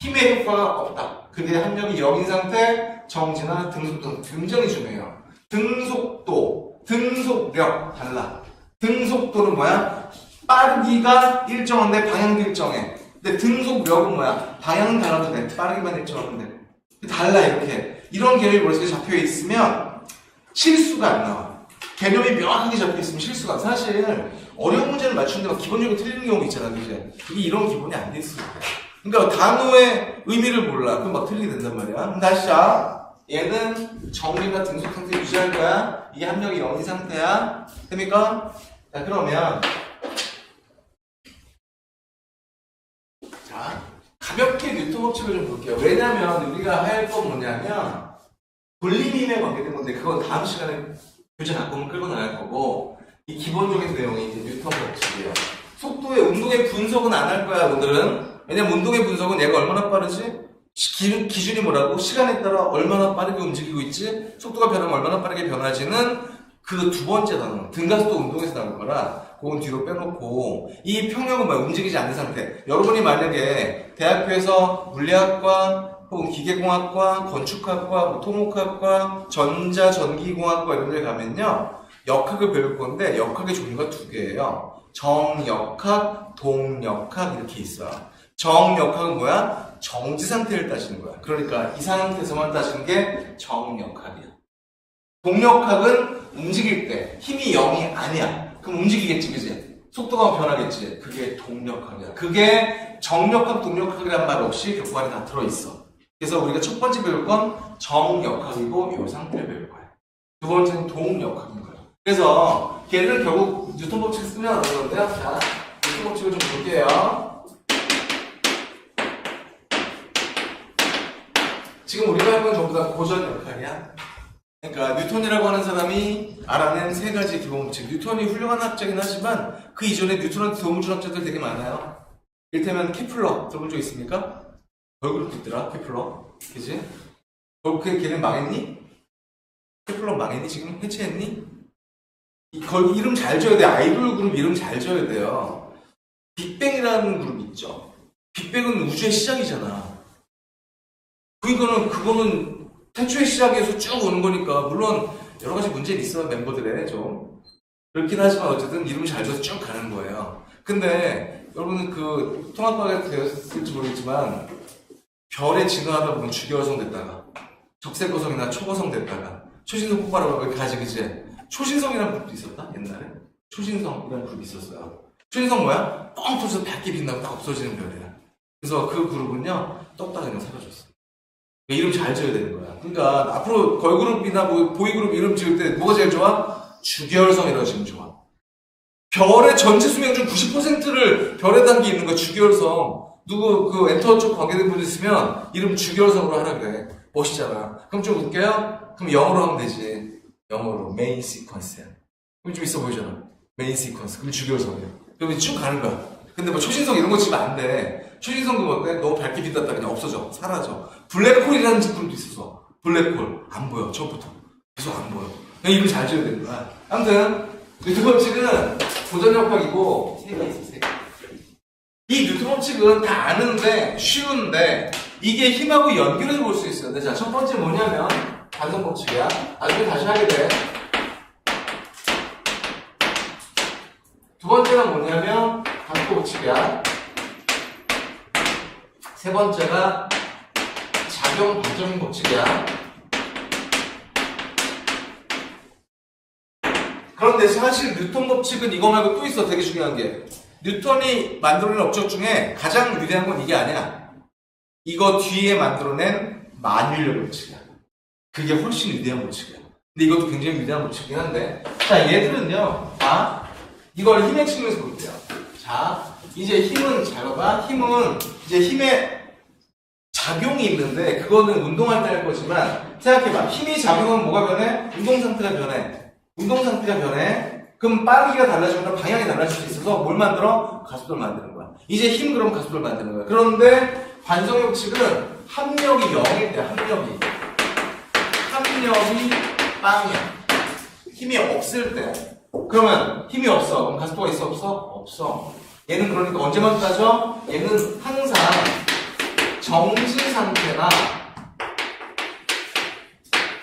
힘의 효과가 없다. 그게 합력이 0인 상태, 정지나 등속도는 굉장히 중요해요. 등속도, 등속력 달라. 등속도는 뭐야? 빠르기가 일정한데 방향도 일정해. 근데 등속력은 뭐야? 방향은 달라도 돼. 빠르기만 일정하면 돼. 달라 이렇게. 이런 개념이 머릿속에 잡혀 있으면 실수가 안 나와. 개념이 명확하게 잡혀 있으면 실수가 안 나와. 사실 어려운 문제를 맞추는데 기본적으로 틀리는 경우가 있잖아, 그지? 이게 이런 기본이 안 돼 있으니까. 그러니까 단어의 의미를 몰라. 그럼 막 틀리게 된단 말이야. 그럼 다시 자, 얘는 정리가 등속 상태 유지할 거야. 이게 합력이 0인 상태야. 됩니까? 자, 그러면 자, 가볍게 뉴턴 법칙을 좀 볼게요. 왜냐면 우리가 할 건 뭐냐면 돌림힘에 관계된 건데 그건 다음 시간에 교재 갖고 오면 끌고 나갈 거고 이 기본적인 내용이 이제 뉴턴 법칙이에요. 속도의 운동의 분석은 안 할 거야, 오늘은. 왜냐면 운동의 분석은 얘가 얼마나 빠르지? 기준이 뭐라고? 시간에 따라 얼마나 빠르게 움직이고 있지? 속도가 변하면 얼마나 빠르게 변하지는 그 두 번째 단어, 등가속도 운동에서 나올 거라 그건 뒤로 빼놓고 이 평형은 막 움직이지 않는 상태. 여러분이 만약에 대학교에서 물리학과 혹은 기계공학과, 건축학과, 뭐 토목학과, 전자, 전기공학과 이런 데 가면요 역학을 배울 건데 역학의 종류가 두 개예요. 정역학, 동역학 이렇게 있어요. 정역학은 뭐야? 정지 상태를 따지는 거야. 그러니까 이 상태에서만 따지는 게 정역학이야. 동역학은 움직일 때 힘이 0이 아니야. 그럼 움직이겠지, 그지? 속도가 변하겠지. 그게 동역학이야. 그게 정역학, 동역학이란 말 없이 교과안에 다 들어있어. 그래서 우리가 첫 번째 배울 건 정역학이고 이 상태를 배울 거야. 두 번째는 동역학인 거야. 그래서 걔는 결국 뉴턴 법칙을 쓰면 안 되는데요. 자, 뉴턴 법칙을 좀 볼게요. 지금 우리가 하는 건 전부 다 고전 역학이야. 그러니까 뉴턴이라고 하는 사람이 알아낸 세 가지 기본 법칙. 뉴턴이 훌륭한 학자긴 하지만 그 이전에 뉴턴한테 도움을 준 학자들 되게 많아요. 이를테면 케플러 들어본 적 있습니까? 걸그룹 있더라, 케플러. 그지? 걔는 망했니? 케플러 망했니? 지금 해체했니? 이름 잘 지어야 돼. 아이돌 그룹 이름 잘 지어야 돼요. 빅뱅이라는 그룹 있죠. 빅뱅은 우주의 시작이잖아. 그거는 태초의 시작에서 쭉 오는 거니까 물론 여러 가지 문제는 있어요. 멤버들의 좀 그렇긴 하지만 어쨌든 이름을 잘 지어서 쭉 가는 거예요. 근데 여러분은 그 통합과가 되었을지 모르겠지만 별에 진화하다 보면 주기어성 됐다가 적색거성이나 초거성 됐다가 초신성 폭발하고 가지 그지? 초신성이라는 그룹도 있었다 옛날에. 초신성이라는 그룹이 있었어요. 초신성 뭐야? 뻥 터져서 밝게 빛나고 딱 없어지는 별이야. 그래서 그 그룹은요 떴다가 그냥 사라졌어. 이름 잘 지어야 되는 거야. 그러니까 앞으로 걸그룹이나 뭐 보이그룹 이름 지을 때 뭐가 제일 좋아? 주기열성이라고 지금 좋아. 별의 전체 수명 중 90%를 별에 담겨 있는 거야. 주기열성. 누구 그 엔터 쪽 관계된 분 있으면 이름 주기열성으로 하라 그래. 멋있잖아. 그럼 좀 웃겨요? 그럼 영어로 하면 되지. 영어로 메인 시퀀스야. 그럼 좀 있어 보이잖아. 메인 시퀀스. 그럼 주기열성이야. 그럼 쭉 가는 거야. 근데 뭐 초신성 이런 거 지면 안 돼. 초신성 그거 어때? 너무 밝게 빛났다 그냥 없어져. 사라져. 블랙홀이라는 제품도 있었어. 블랙홀. 안 보여. 처음부터. 계속 안 보여. 그냥 이름 잘 지어야 되는 거야. 아무튼 뉴턴 법칙은 고전 역학이고 세 개 있어. 세 개. 이 뉴턴 법칙은 다 아는데 쉬운데 이게 힘하고 연결해서 볼 수 있어요. 자, 첫 번째 뭐냐면 반성 법칙이야. 나중에 다시 하게 돼. 두 번째가 뭐냐면 각도 법칙이야. 세 번째가 작용 반적용 법칙이야. 그런데 사실 뉴턴 법칙은 이거 말고 또 있어. 되게 중요한 게 뉴턴이 만들어낸 업적 중에 가장 위대한 건 이게 아니야. 이거 뒤에 만들어낸 만율력 법칙이야. 그게 훨씬 위대한 법칙이야. 근데 이것도 굉장히 위대한 법칙이긴 한데 자 얘들은요 이걸 힘의 측면에서 볼게요. 자 이제 힘은 잘 봐봐. 힘은 이제 힘의 작용이 있는데 그거는 운동할 때 할 거지만 생각해봐. 힘이 작용하면 뭐가 변해? 운동 상태가 변해. 운동 상태가 변해. 그럼 빠르기가 달라지거나 방향이 달라질 수 있어서 뭘 만들어? 가속도를 만드는 거야. 이제 힘 그럼 가속도를 만드는 거야. 그런데 관성의 법칙은 합력이 0일 때 합력이 빵이야. 힘이 없을 때 그러면 힘이 없어. 그럼 가속도가 있어 없어? 없어. 얘는 그러니까 언제만 따져? 얘는 항상 정지 상태나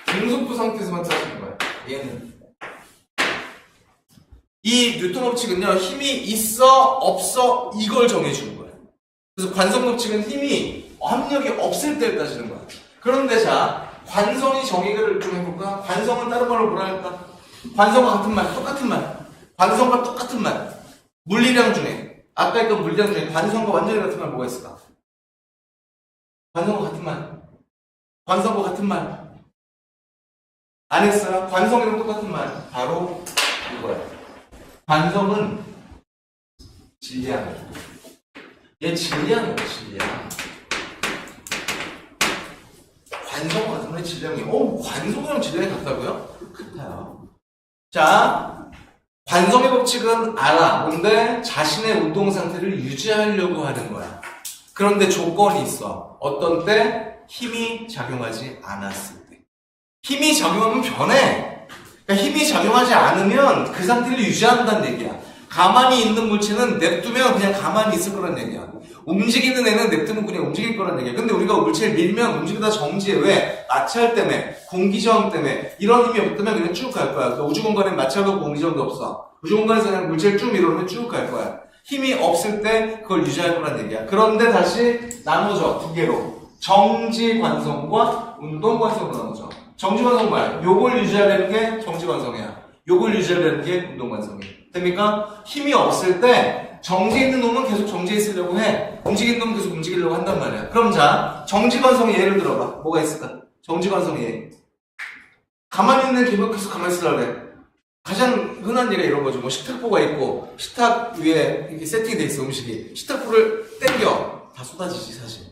중속도 상태에서만 따지는 거야. 얘는 이 뉴턴 법칙은요 힘이 있어 없어 이걸 정해주는 거야. 그래서 관성 법칙은 힘이 압력이 없을 때를 따지는 거야. 그런데 자 관성이 정의를 좀 해볼까? 관성은 다른 말로 뭐라 할까? 관성과 같은 말, 똑같은 말. 관성과 똑같은 말. 물리량 중에 아까 했던 물리량 중에 관성과 완전히 같은 말 뭐가 있을까? 관성과 같은 말. 관성과 같은 말. 안 했어요? 관성이랑 똑같은 말. 바로 이거야. 관성은 진리하는 거야. 얘 진리하는 거야, 진리야. 관성과 같은 말이 진리하는 게 관성이랑 진리하는 게 같다고요? 같아요. 자, 관성의 법칙은 알아. 뭔데? 자신의 운동 상태를 유지하려고 하는 거야. 그런데 조건이 있어. 어떤 때? 힘이 작용하지 않았을 때. 힘이 작용하면 변해. 그러니까 힘이 작용하지 않으면 그 상태를 유지한다는 얘기야. 가만히 있는 물체는 냅두면 그냥 가만히 있을 거란 얘기야. 움직이는 애는 냅두면 그냥 움직일 거란 얘기야. 근데 우리가 물체를 밀면 움직이다 정지해. 왜? 마찰 때문에, 공기저항 때문에, 이런 힘이 없다면 그냥 쭉 갈 거야. 그러니까 우주공간에 마찰도 없고 공기저항도 없어. 우주공간에서 그냥 물체를 쭉 밀어놓으면 쭉 갈 거야. 힘이 없을 때 그걸 유지할 거란 얘기야. 그런데 다시 나눠져, 두 개로. 정지관성과 운동관성으로 나눠져. 정지관성 뭐야? 요걸 유지하려는 게 정지관성이야. 요걸 유지하려는 게 운동관성이야. 됩니까? 힘이 없을 때 정지해 있는 놈은 계속 정지해 있으려고 해. 움직이는 놈은 계속 움직이려고 한단 말이야. 그럼 자, 정지관성의 예를 들어봐. 뭐가 있을까? 정지관성의 예. 가만히 있는 기분 계속 가만히 있으려고 해. 가장 흔한 예가 이런 거죠. 뭐 식탁보가 있고 식탁 위에 이렇게 세팅돼 있어 음식이. 식탁보를 당겨. 다 쏟아지지 사실.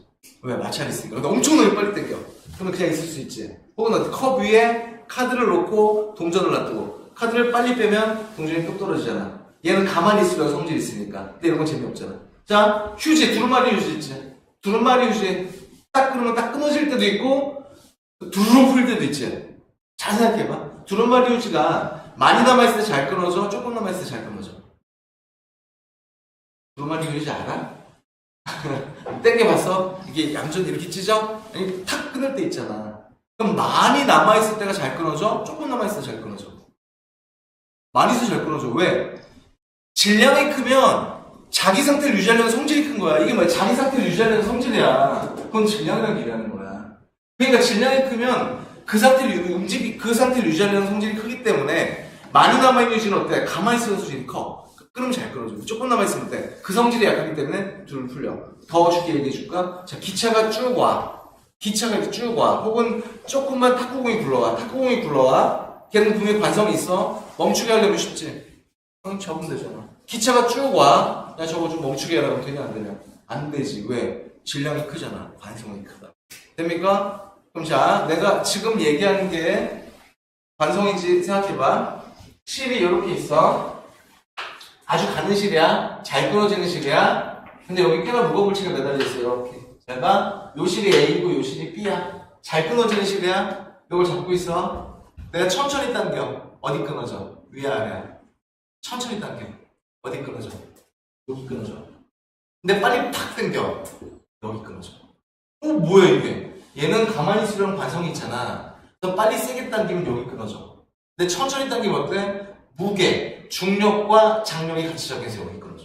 왜? 마찰이 있으니까. 근데 엄청나게 빨리 당겨. 그러면 그냥 있을 수 있지. 혹은 컵 위에 카드를 놓고 동전을 놔두고 카드를 빨리 빼면 동전이 뚝 떨어지잖아. 얘는 가만히 있으려고 성질이 있으니까. 근데 이런 건 재미없잖아. 자, 휴지, 두루마리 휴지 있지. 두루마리 휴지 딱 끊으면 딱 끊어질 때도 있고 두루룩 풀 때도 있지. 잘 생각해봐. 두루마리 휴지가 많이 남아있을 때 잘 끊어져? 조금 남아있을 때 잘 끊어져? 두루마리 휴지 알아? 땡겨봤어? 이게 얌전히 이렇게 찢어? 아니, 탁 끊을 때 있잖아. 그럼 많이 남아있을 때가 잘 끊어져? 조금 남아있을 때 잘 끊어져? 많이 있을 때 잘 끊어져. 왜? 질량이 크면 자기 상태를 유지하려는 성질이 큰 거야. 이게 뭐야? 자기 상태를 유지하려는 성질이야. 그건 질량이라고 얘기하는 거야. 그러니까 질량이 크면 그 상태를 유지하려는 성질이 크기 때문에 많이 남아있는 휴지는 어때? 가만히 있는 수준이 커. 끊으면 잘 끊어져. 조금 남아있으면 어때? 그 성질이 약하기 때문에 둘을 풀려. 더 쉽게 얘기해줄까? 자, 기차가 쭉 와. 기차가 이렇게 쭉 와. 혹은 조금만 탁구공이 굴러와. 탁구공이 굴러와. 걔는 분명히 관성이 있어. 멈추게 하려면 쉽지. 그럼 접으면 되잖아. 기차가 쭉 와. 야, 저거 좀 멈추게 하라고 하면 되냐, 안 되냐? 안 되지. 왜? 질량이 크잖아. 관성이 크다. 됩니까? 그럼 자, 내가 지금 얘기하는 게 관성인지 생각해봐. 실이 이렇게 있어. 아주 가는 실이야. 잘 끊어지는 실이야. 근데 여기 꽤나 무거운 물체가 매달려 있어. 이렇게. 잘 봐. 요 실이 A고 요 실이 B야. 잘 끊어지는 실이야. 이걸 잡고 있어. 내가 천천히 당겨. 어디 끊어져? 위아래야. 천천히 당겨. 어디 끊어져? 여기 끊어져. 근데 빨리 팍 당겨. 여기 끊어져. 뭐야 이게? 얘는 가만히 있으려는 관성이 있잖아. 그래서 빨리 세게 당기면 여기 끊어져. 근데 천천히 당기면 어때? 무게, 중력과 장력이 같이 작용해서 여기 끊어져.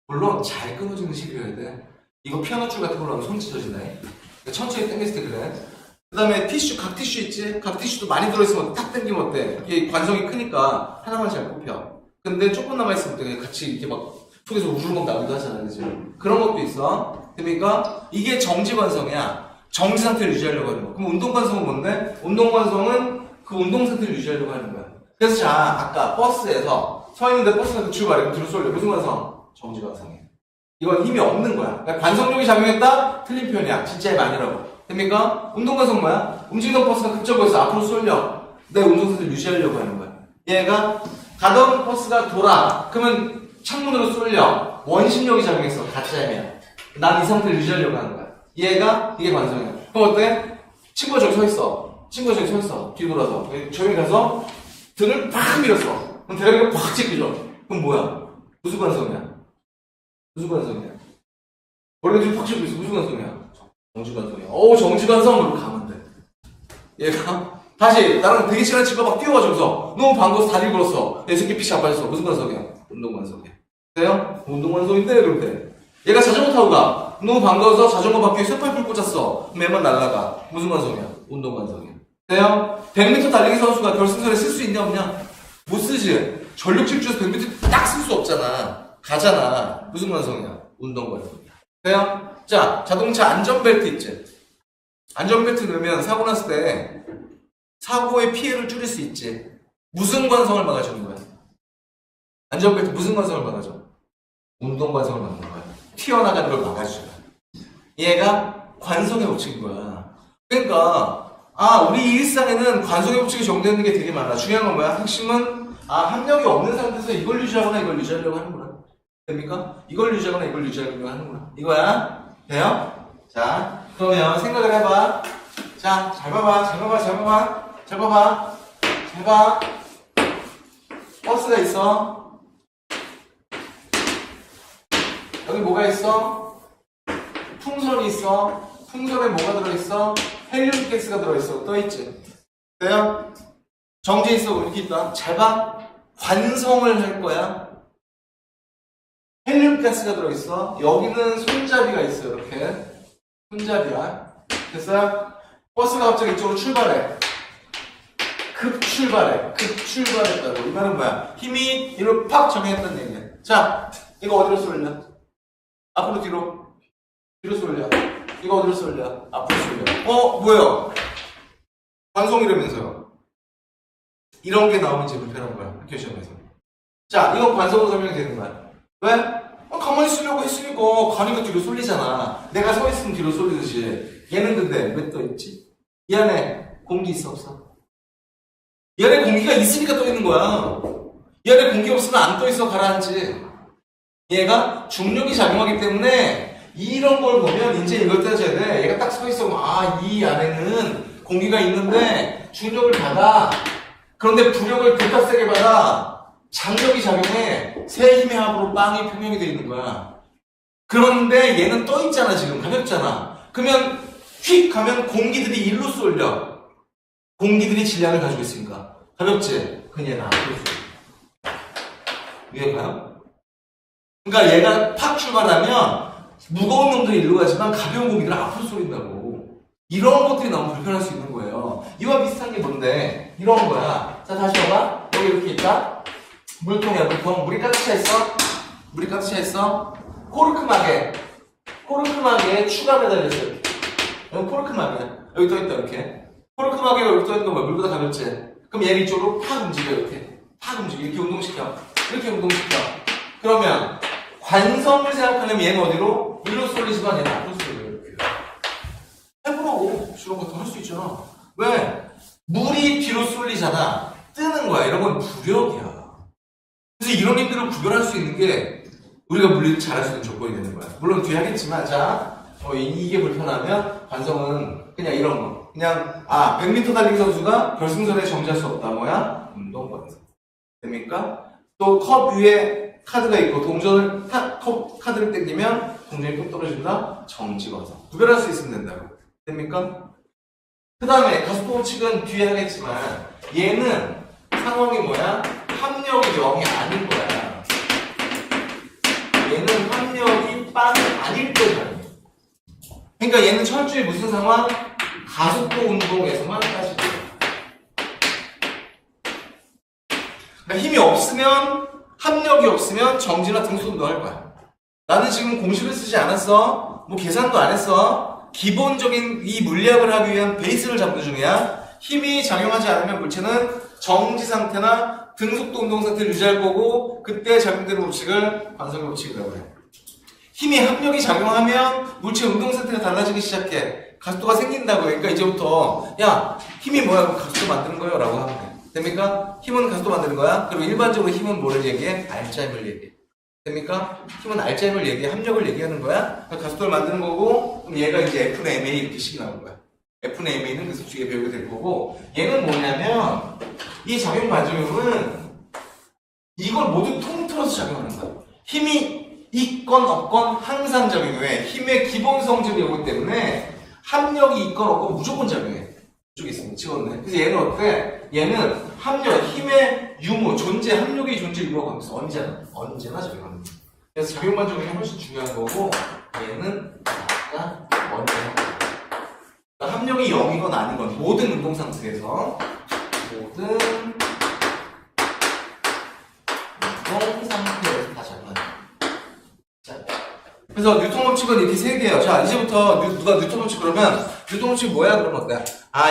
물론 잘 끊어지는 실이어야 돼. 이거 피아노 줄 같은 걸로 하면 손 찢어진다. 그러니까 천천히 당겼을 때 그래. 그 다음에 티슈, 각 티슈 있지? 각 티슈도 많이 들어있으면 탁 당기면 어때? 이게 관성이 크니까 하나만 잘 꼽혀. 근데 조금 남아있으면 어때? 같이 이렇게 막 속에서 우르르 나기도 하잖아. 그지? 그런 것도 있어. 그러니까 이게 정지관성이야. 정지 상태를 유지하려고 하는 거야. 그럼 운동관성은 뭔데? 운동관성은 그 운동 상태를 유지하려고 하는 거야. 그래서 자, 아까 버스에서 서 있는데 버스가 출발해. 그럼 뒤로 쏠려. 무슨 관성? 정지관성이야. 이건 힘이 없는 거야. 그러니까 관성력이 작용했다? 틀린 표현이야. 진짜의 아니라고. 됩니까? 운동관성 뭐야? 움직이던 버스가 급적해서 앞으로 쏠려. 내 운동 상태를 유지하려고 하는 거야. 얘가 가던 버스가 돌아. 그러면 창문으로 쏠려. 원심력이 작용했어. 가짜면. 난 이 상태를 유지하려고 하는 거야. 얘가 이게 관성이야. 그럼 어때? 친구가 저기 서 있어. 친구가 저기 서 있어. 뒤돌아서. 저기 가서 등을 팍 밀었어. 그럼 대가리가 팍 찢기죠. 그럼 뭐야? 무슨 관성이야? 무슨 관성이야? 머리가 지금 팍 찢고 있어. 무슨 관성이야? 정지관성이야. 정지관성으로 가면 돼. 얘가 다시 나랑 되게 친한 친구가 막 뛰어와줘서 너무 반가워서 다리 걸었어. 얘 새끼 피시 아파졌어. 무슨 관성이야? 운동관성이야. 돼요? 운동관성인데 그런데 얘가 자전거 타고 가. 너무 반가워서 자전거 바퀴에 쇠파이프를 꽂았어. 그럼 얘만 날아가. 무슨 관성이야? 운동관성이야. 돼요? 100m 달리기 선수가 결승선에 쓸 수 있냐 없냐? 못 쓰지. 전력 질주에서 100m 딱 쓸 수 없잖아. 가잖아. 무슨 관성이야? 운동관성이야. 돼요? 자, 자동차 안전벨트 있지? 안전벨트 넣으면 사고 났을 때 사고의 피해를 줄일 수 있지. 무슨 관성을 막아주는 거야? 안전벨트 무슨 관성을 막아줘? 운동관성을 막는 거야. 튀어나가는 걸 막아주잖아. 얘가 관성의 법칙인 거야. 그러니까 우리 일상에는 관성의 법칙이 적용되는 게 되게 많아. 중요한 건 뭐야? 핵심은 합력이 없는 상태에서 이걸 유지하거나 이걸 유지하려고 하는구나. 됩니까? 이걸 유지하거나 이걸 유지하려고 하는구나. 이거야. 돼요? 자, 그러면 생각을 해봐. 자, 잘 봐봐. 잘 봐봐. 잘 봐봐. 잘 봐봐. 잘 봐. 버스가 있어. 여기 뭐가 있어? 풍선이 있어. 풍선에 뭐가 들어있어? 헬륨 가스가 들어있어. 떠있지? 돼요? 정지 있어. 이렇게 있다. 잘 봐. 관성을 할 거야. 헬륨 가스가 들어있어. 여기는 손잡이가 있어. 이렇게. 손잡이야. 됐어요? 버스가 갑자기 이쪽으로 출발해. 급출발했다고. 이 말은 뭐야? 힘이 이리로 팍 정했다는 얘기야. 자, 이거 어디로 쏠려? 앞으로 뒤로. 뒤로 쏠려. 이거 어디로 쏠려? 앞으로 쏠려. 뭐예요? 관성이라면서요. 이런 게 나오면 이제 불편한 거야. 학교 시험에서. 자, 이건 관성으로 설명이 되는 거야. 왜? 가만히 쓰려고 했으니까 관이가 뒤로 쏠리잖아. 내가 서 있으면 뒤로 쏠리듯이. 얘는 근데 왜 떠있지? 이 안에 공기 있어 없어? 이 안에 공기가 있으니까 떠있는 거야. 이 안에 공기 없으면 안 떠있어. 가라앉지. 얘가 중력이 작용하기 때문에 이런 걸 보면 이제 이걸 따져야 돼. 얘가 딱 서 있어. 이 안에는 공기가 있는데 중력을 받아. 그런데 부력을 극과 세게 받아. 장력이 작용해. 세 힘의 합으로 빵이 표명이 되어 있는 거야. 그런데 얘는 떠 있잖아. 지금 가볍잖아. 그러면 휙 하면 공기들이 일로 쏠려. 공기들이 질량을 가지고 있으니까 가볍지? 그냥 얘는 앞으로 쏠려. 이해가요? 그러니까 얘가 팍 출발하면 무거운 놈들이 일로 가지만 가벼운 공기들은 앞으로 쏠린다고. 이런 것들이 너무 불편할 수 있는 거예요. 이와 비슷한 게 뭔데? 이런 거야. 자, 다시 봐봐. 여기 이렇게 있다. 물통이야, 물통. 물이 가득 차 있어. 물이 가득 차 있어. 코르크막에 추가 매달렸어. 여기 코르크막이야. 여기 떠있다, 이렇게. 코르크막에 여기 떠있는 거 뭐야? 물보다 가볍지? 그럼 얘를 이쪽으로 팍 움직여, 이렇게. 팍 움직여. 이렇게 운동시켜. 이렇게 운동시켜. 그러면 관성을 생각하려면 얘는 어디로? 일로 쏠리지만 얘는 앞으로 쏠려. 이렇게. 해보라고. 이런 것도 할 수 있잖아. 왜? 물이 뒤로 쏠리잖아. 뜨는 거야. 이런 건 부력이야. 그래서 이런 힘들을 구별할 수 있는 게 우리가 물리를 잘할 수 있는 조건이 되는 거야. 물론 뒤에 하겠지만, 자, 이게 불편하면 관성은 그냥 이런 거. 그냥, 100m 달리기 선수가 결승선에 정지할 수 없다. 뭐야? 운동 관성. 됩니까? 또 컵 위에 카드가 있고, 동전을, 컵 카드를 땡기면 동전이 뚝 떨어진다? 정지 관성. 구별할 수 있으면 된다고. 됩니까? 그 다음에 가스법칙은 뒤에 하겠지만, 얘는 상황이 뭐야? 합력이 0이 아닌 거야. 얘는 합력이 빵이 아닐 때잖아. 그러니까 얘는 철저히 무슨 상황? 가속도 운동에서만 따지고. 그러니까 힘이 없으면, 합력이 없으면 정지나 등수 운동할 거야. 나는 지금 공식을 쓰지 않았어. 뭐 계산도 안 했어. 기본적인 이 물리학을 하기 위한 베이스를 잡는 중이야. 힘이 작용하지 않으면 물체는 정지 상태나 등속도 운동 상태를 유지할 거고, 그때 작용되는 법칙을 관성의 법칙이라고 해. 힘이 합력이 작용하면 물체 운동 상태가 달라지기 시작해. 가속도가 생긴다고 해. 그러니까 이제부터 야, 힘이 뭐야? 가속도 만드는 거예요? 라고 하면 돼. 됩니까? 힘은 가속도 만드는 거야. 그리고 일반적으로 힘은 뭐를 얘기해? 알자힘을 얘기해. 됩니까? 힘은 알자힘을 얘기해. 합력을 얘기하는 거야. 그러니까 가속도를 만드는 거고, 그럼 얘가 이제 F는 MA 이렇게 식이 나오는 거야. F는 MA는 그 수식에 배우게 될 거고, 얘는 뭐냐면 이 작용 반작용은 이걸 모두 통틀어서 작용하는 거야. 힘이 있건 없건 항상 작용해. 힘의 기본 성질이 오기 때문에 합력이 있건 없건 무조건 작용해. 이쪽에 있으면 찍었네. 그래서 얘는 어때? 얘는 합력, 힘의 유무, 존재, 합력의 존재 이루어 가면서 언제나 작용하는 거야. 그래서 작용 반작용이 훨씬 중요한 거고, 얘는 약간 언제나. 그러니까 합력이 0이건 아니건 모든 운동 상태에서 다 작용한다. 그래서 뉴턴 법칙은 이렇게 세 개예요. 자, 이제부터 누가 뉴턴 법칙 그러면 뉴턴 법칙이 뭐야? 그러면 어때?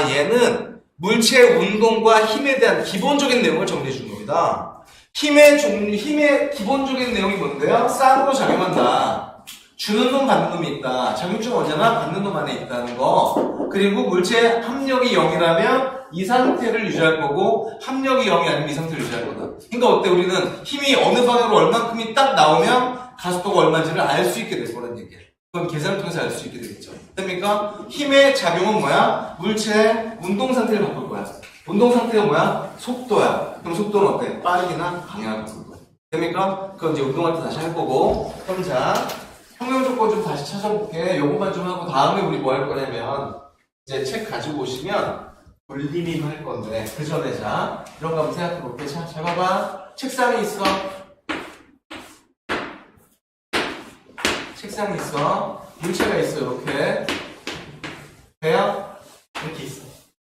얘는 물체 운동과 힘에 대한 기본적인 내용을 정리해 준 겁니다. 힘의 기본적인 내용이 뭔데요? 쌍으로 작용한다. 주는 놈 받는 놈이 있다. 작용증은 언제나 받는 놈 안에 있다는 거. 그리고 물체 합력이 0이라면 이 상태를 유지할 거고, 합력이 0이 아니면 이 상태를 유지할 거다. 그러니까 어때? 우리는 힘이 어느 방향으로 얼만큼이 딱 나오면 가속도가 얼마인지를 알 수 있게 될 거란 얘기예요. 그럼 계산을 통해서 알 수 있게 되겠죠. 됩니까? 힘의 작용은 뭐야? 물체의 운동 상태를 바꿀 거야. 운동 상태가 뭐야? 속도야. 그럼 속도는 어때? 빠르기나 방향 속도. 됩니까? 그건 이제 운동할 때 다시 할 거고. 그럼 자, 평면 조건 좀 다시 찾아볼게. 요거만 좀 하고 다음에 우리 뭐 할 거냐면 이제 책 가지고 오시면 돌리밈 할 건데 그 전에 자 이런 거 한번 생각해 볼게. 자, 잘 봐봐. 책상이 있어. 책상이 있어. 물체가 있어. 이렇게. 돼요? 이렇게 있어.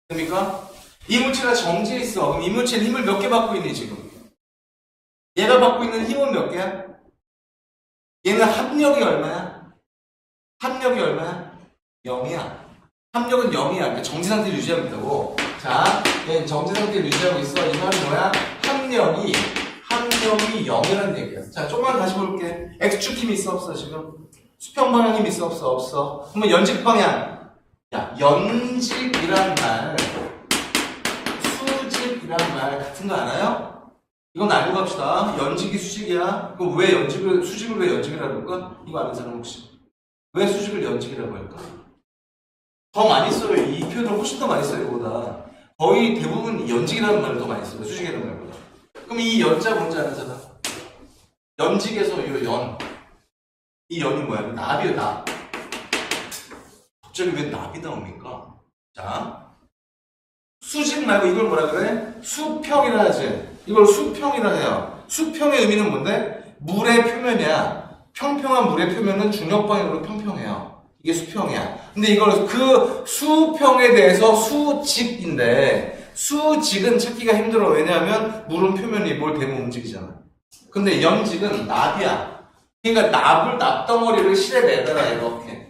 됩니까? 이 물체가 정지해 있어. 그럼 이 물체는 힘을 몇 개 받고 있니 지금? 얘가 받고 있는 힘은 몇 개야? 얘는 합력이 얼마야? 합력이 얼마야? 0이야. 합력은 0이야. 그러니까 정지 상태를 유지하고 있다고. 자, 얘는 정지 상태를 유지하고 있어. 이 말은 뭐야? 합력이 0이라는 얘기야. 자, 조금만 다시 볼게. X축 힘이 있어 없어 지금? 수평 방향 힘이 있어 없어 없어? 그러면 연직 방향. 야, 연직이란 말, 수직이란 말 같은 거 알아요? 이건 알고 갑시다. 연직이 수직이야. 그럼 왜 수직을 왜 연직이라고 할까? 이거 아는 사람 혹시? 왜 수직을 연직이라고 할까? 더 많이 써요. 이 표현을 훨씬 더 많이 써요, 이거보다. 거의 대부분 연직이라는 말을 더 많이 써요. 수직이라는 말보다. 그럼 이 연자 뭔지 아는 사람? 연직에서 이 연. 이 연이 뭐야? 납이에요, 납. 갑자기 왜 납이 나옵니까? 자, 수직 말고 이걸 뭐라 그래? 수평이라 하지. 이걸 수평이라 해요. 수평의 의미는 뭔데? 물의 표면이야. 평평한 물의 표면은 중력 방향으로 평평해요. 이게 수평이야. 근데 이걸 그 수평에 대해서 수직인데 수직은 찾기가 힘들어. 왜냐하면 물은 표면이 뭘 대면 움직이잖아. 근데 연직은 납이야. 그러니까 납덩어리를 실에 매달아 이렇게.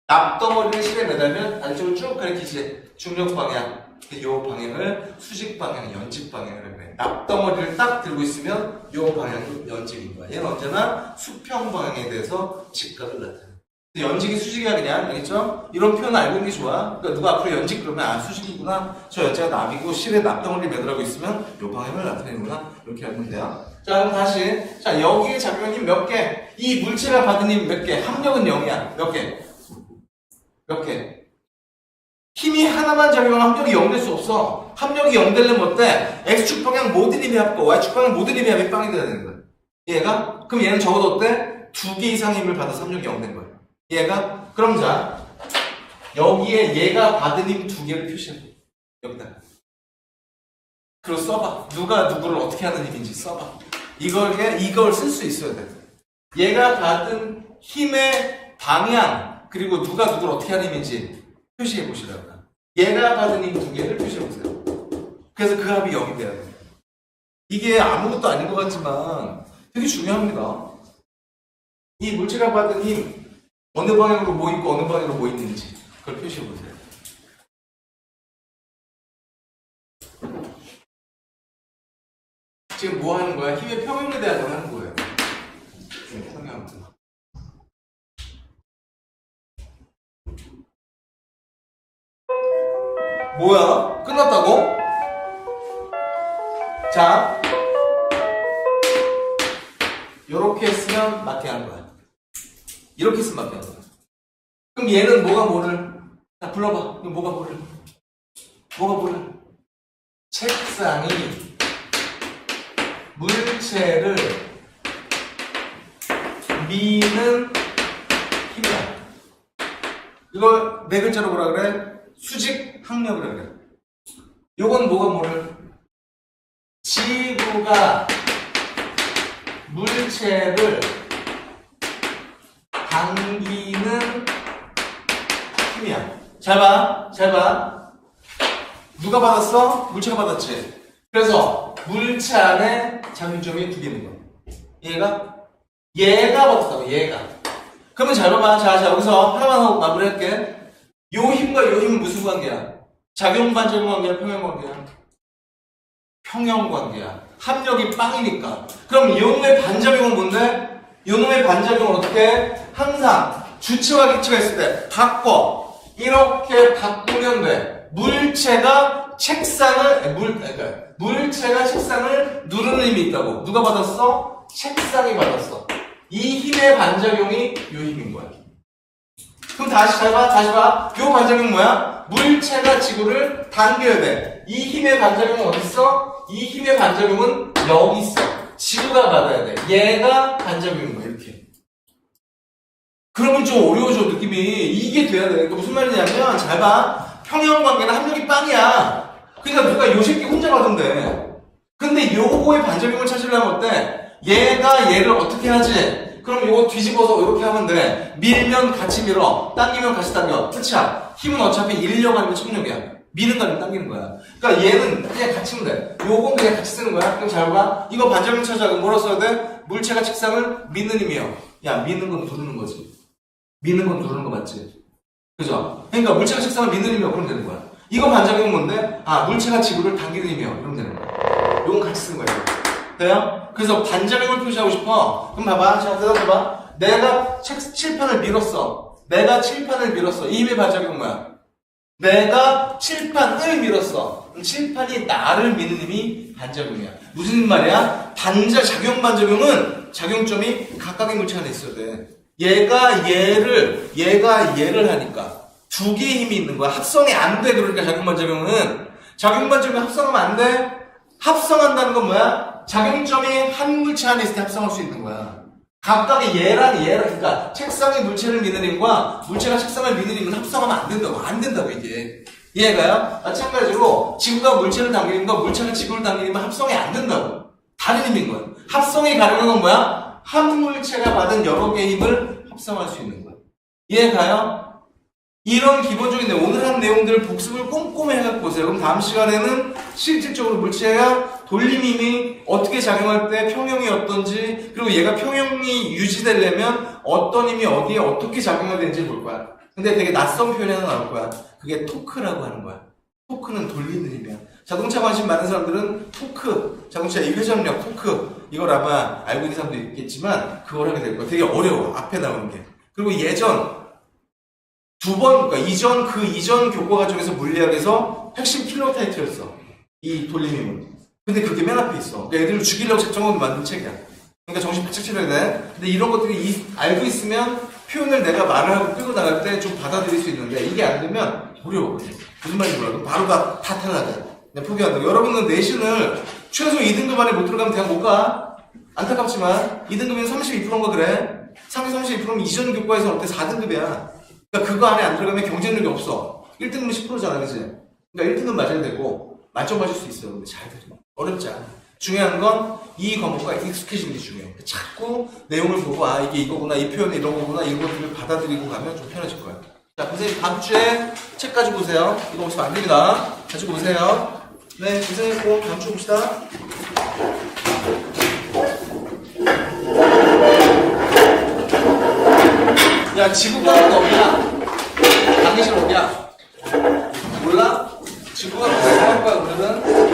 납덩어리를 실에 매달면 안쪽으로 쭉 가리키지. 중력 방향. 이 방향을 수직 방향, 연직 방향을 해. 납덩어리를 딱 들고 있으면 이 방향도 연직인 거야. 얘는 언제나 수평 방향에 대해서 직각을 나타내. 연직이 수직이야 그냥. 알겠죠? 이런 표현 알고 있는 게 좋아. 그러니까 누가 앞으로 연직 그러면 아 수직이구나. 저 연자가 납이고 실에 납덩어리를 매달고 있으면 이 방향을 나타내는구나. 이렇게 알면 돼요. 자, 그럼 다시. 자, 여기에 작용한 힘 몇 개? 이 물체가 받은 힘 몇 개? 합력은 0이야. 몇 개? 몇 개? 힘이 하나만 작용하면 합력이 0 될 수 없어. 합력이 0 되려면 어때? X축 방향 모든 힘이 합고 Y축 방향 모든 힘이 합이 빵이 돼야 되는 거야. 얘가? 그럼 얘는 적어도 어때? 2개 이상 힘을 받아서 합력이 0 된 거야. 얘가? 그럼 자, 여기에 얘가 받은 힘 2개를 표시해. 여기다. 그리고 써봐. 누가 누구를 어떻게 하는 힘인지 써봐. 이걸 쓸 수 있어야 돼. 얘가 받은 힘의 방향, 그리고 누가 누구를 어떻게 하는 힘인지 표시해 보시라고. 얘가 받은 힘 2개를 표시해 보세요. 그래서 그 합이 0이 돼야 돼요. 이게 아무것도 아닌 것 같지만 되게 중요합니다. 이 물체가 받은 힘 어느 방향으로 뭐 있고 어느 방향으로 뭐 있는지 그걸 표시해 보세요. 지금 뭐 하는 거야? 힘의 평형에 대한 걸 하는 거예요. 평형. 뭐야? 끝났다고? 자, 요렇게 쓰면 맞게 하는 거야. 이렇게 쓰면 맞게 하는 거야. 그럼 얘는 뭐가 뭐를? 자, 불러봐. 그럼 뭐가 뭐를? 뭐가 뭐를? 책상이 물체를 미는 힘이야. 이걸 네 글자로 뭐라 그래? 수직 항력이라 그래. 요건 뭐가 뭐를? 지구가 물체를 당기는 힘이야. 잘 봐. 잘 봐. 누가 받았어? 물체가 받았지. 그래서 물체 안에 작용점이 2개 있는 거야. 얘가 받았다고. 얘가. 그러면 잘 봐봐. 자, 여기서 하나만 하고 마무리할게. 요 힘과 요 힘은 무슨 관계야? 작용 반작용 관계야? 평형 관계야? 평형 관계야. 합력이 빵이니까. 그럼 이놈의 반작용은 뭔데? 이놈의 반작용은 어떻게 해? 항상 주체와 객체가 있을 때 바꿔. 이렇게 바꾸면 돼. 물체가 책상을 누르는 힘이 있다고. 누가 받았어? 책상이 받았어. 이 힘의 반작용이 이 힘인 거야. 그럼 다시 잘 봐. 다시 봐. 이 반작용 뭐야? 물체가 지구를 당겨야 돼. 이 힘의 반작용은 어디 있어? 이 힘의 반작용은 여기 있어. 지구가 받아야 돼. 얘가 반작용인 거야, 이렇게. 그러면 좀 어려워져, 느낌이. 이게 돼야 돼. 그러니까 무슨 말이냐면, 잘 봐. 평형관계는 합력이 빵이야. 그러니까 누가 요 새끼 혼자 받은대. 근데 요거의 반작용을 찾으려면 어때? 얘가 얘를 어떻게 하지? 그럼 요거 뒤집어서 이렇게 하면 돼. 밀면 같이 밀어. 당기면 같이 당겨. 끝이야. 힘은 어차피 인력 아니면 청력이야. 미는 거 아니면 당기는 거야. 그러니까 얘는 그냥 같이 하면 돼. 요건 그냥 같이 쓰는 거야. 그럼 잘 봐. 이거 반작용 찾아가면 뭐라 써야 돼? 물체가 책상을 미는 힘이요. 야, 미는 건 누르는 거지. 미는 건 누르는 거 맞지? 그죠? 그러니까 물체가 책상을 미는 힘이요. 그러면 되는 거야. 이거 반작용은 뭔데? 아, 물체가 지구를 당기는 힘이요. 그러면 되는 거야. 요건 같이 쓰는 거야. 돼요? 그래서 반작용을 표시하고 싶어. 그럼 봐봐. 자, 대답해봐. 내가 칠판을 밀었어. 내가 칠판을 밀었어. 이 힘의 반작용은 뭐야? 내가 칠판을 밀었어. 칠판이 나를 미는 힘이 반작용이야. 무슨 말이야? 작용 반작용은 작용점이 각각의 물체 안에 있어야 돼. 얘가 얘를 하니까 두 개의 힘이 있는 거야. 합성이 안 돼. 그러니까 작용 반작용은 합성하면 안 돼. 합성한다는 건 뭐야? 작용점이 한 물체 안에 있을 때 합성할 수 있는 거야. 각각의 얘랑 그러니까 책상이 물체를 미는 힘과 물체가 책상을 미는 힘은 합성하면 안 된다고 이게. 이해가요? 마찬가지로 지구가 물체를 당기는 거, 물체가 지구를 당기는 건 합성이 안 된다고. 다른 힘인 거야. 합성이 가능한 건 뭐야? 한 물체가 받은 여러 개의 힘을 합성할 수 있는 거야. 이해가요? 이런 기본적인 오늘 한 내용들을 복습을 꼼꼼히 해갖고 보세요. 그럼 다음 시간에는 실질적으로 물체가 돌림힘이 어떻게 작용할 때 평형이 어떤지, 그리고 얘가 평형이 유지되려면 어떤 힘이 어디에 어떻게 작용해야 되는지 볼 거야. 근데 되게 낯선 표현이 하나 나올 거야. 그게 토크라고 하는 거야. 토크는 돌리는 힘이야. 자동차 관심 많은 사람들은 토크, 자동차의 회전력, 토크, 이걸 아마 알고 있는 사람도 있겠지만 그걸 하게 될 거야. 되게 어려워. 앞에 나오는 게. 그리고 그러니까 이전 교과 과정에서 물리학에서 핵심 킬러 타이틀이었어. 이 돌림힘은. 근데 그게 맨 앞에 있어. 그러니까 애들을 죽이려고 작정하고 만든 책이야. 그러니까 정신 바짝 차려야 돼. 근데 이런 것들이 알고 있으면 표현을 내가 말을 하고 끌고 나갈 때 좀 받아들일 수 있는데 이게 안 되면 어려워. 무슨 말인지 몰라. 그럼 바로 다 탈락해. 그냥 포기한다. 여러분은 내신을 최소 2등급 안에 못 들어가면 대학 못 가. 안타깝지만 2등급이면 32%인가 그래. 상위 32%면 이전 교과에서 어때? 4등급이야. 그러니까 그거 안에 안 들어가면 경쟁력이 없어. 1등급은 10%잖아, 그치? 그러니까 1등급 맞아야 되고, 만점 맞을 수 있어요. 근데 잘 들어. 어렵지 않아. 중요한 건 이 과목과 익숙해지는 게 중요해. 자꾸 내용을 보고, 아, 이게 이거구나, 이 표현이 이런 거구나, 이런 것들을 받아들이고 가면 좀 편해질 거야. 자, 선생님, 다음 주에 책 가지고 오세요. 이거 없으면 안 됩니다. 가지고 오세요. 네, 고생했고, 다음 주에 봅시다. 야, 지구과학은 어디야? 강의실 어디야? 몰라? 지구과학 어디야?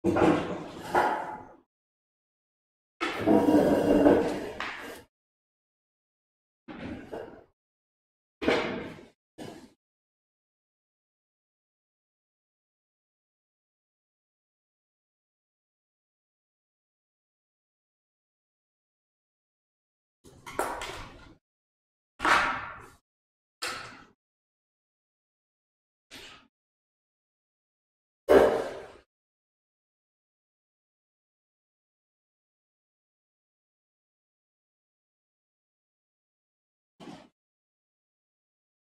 네.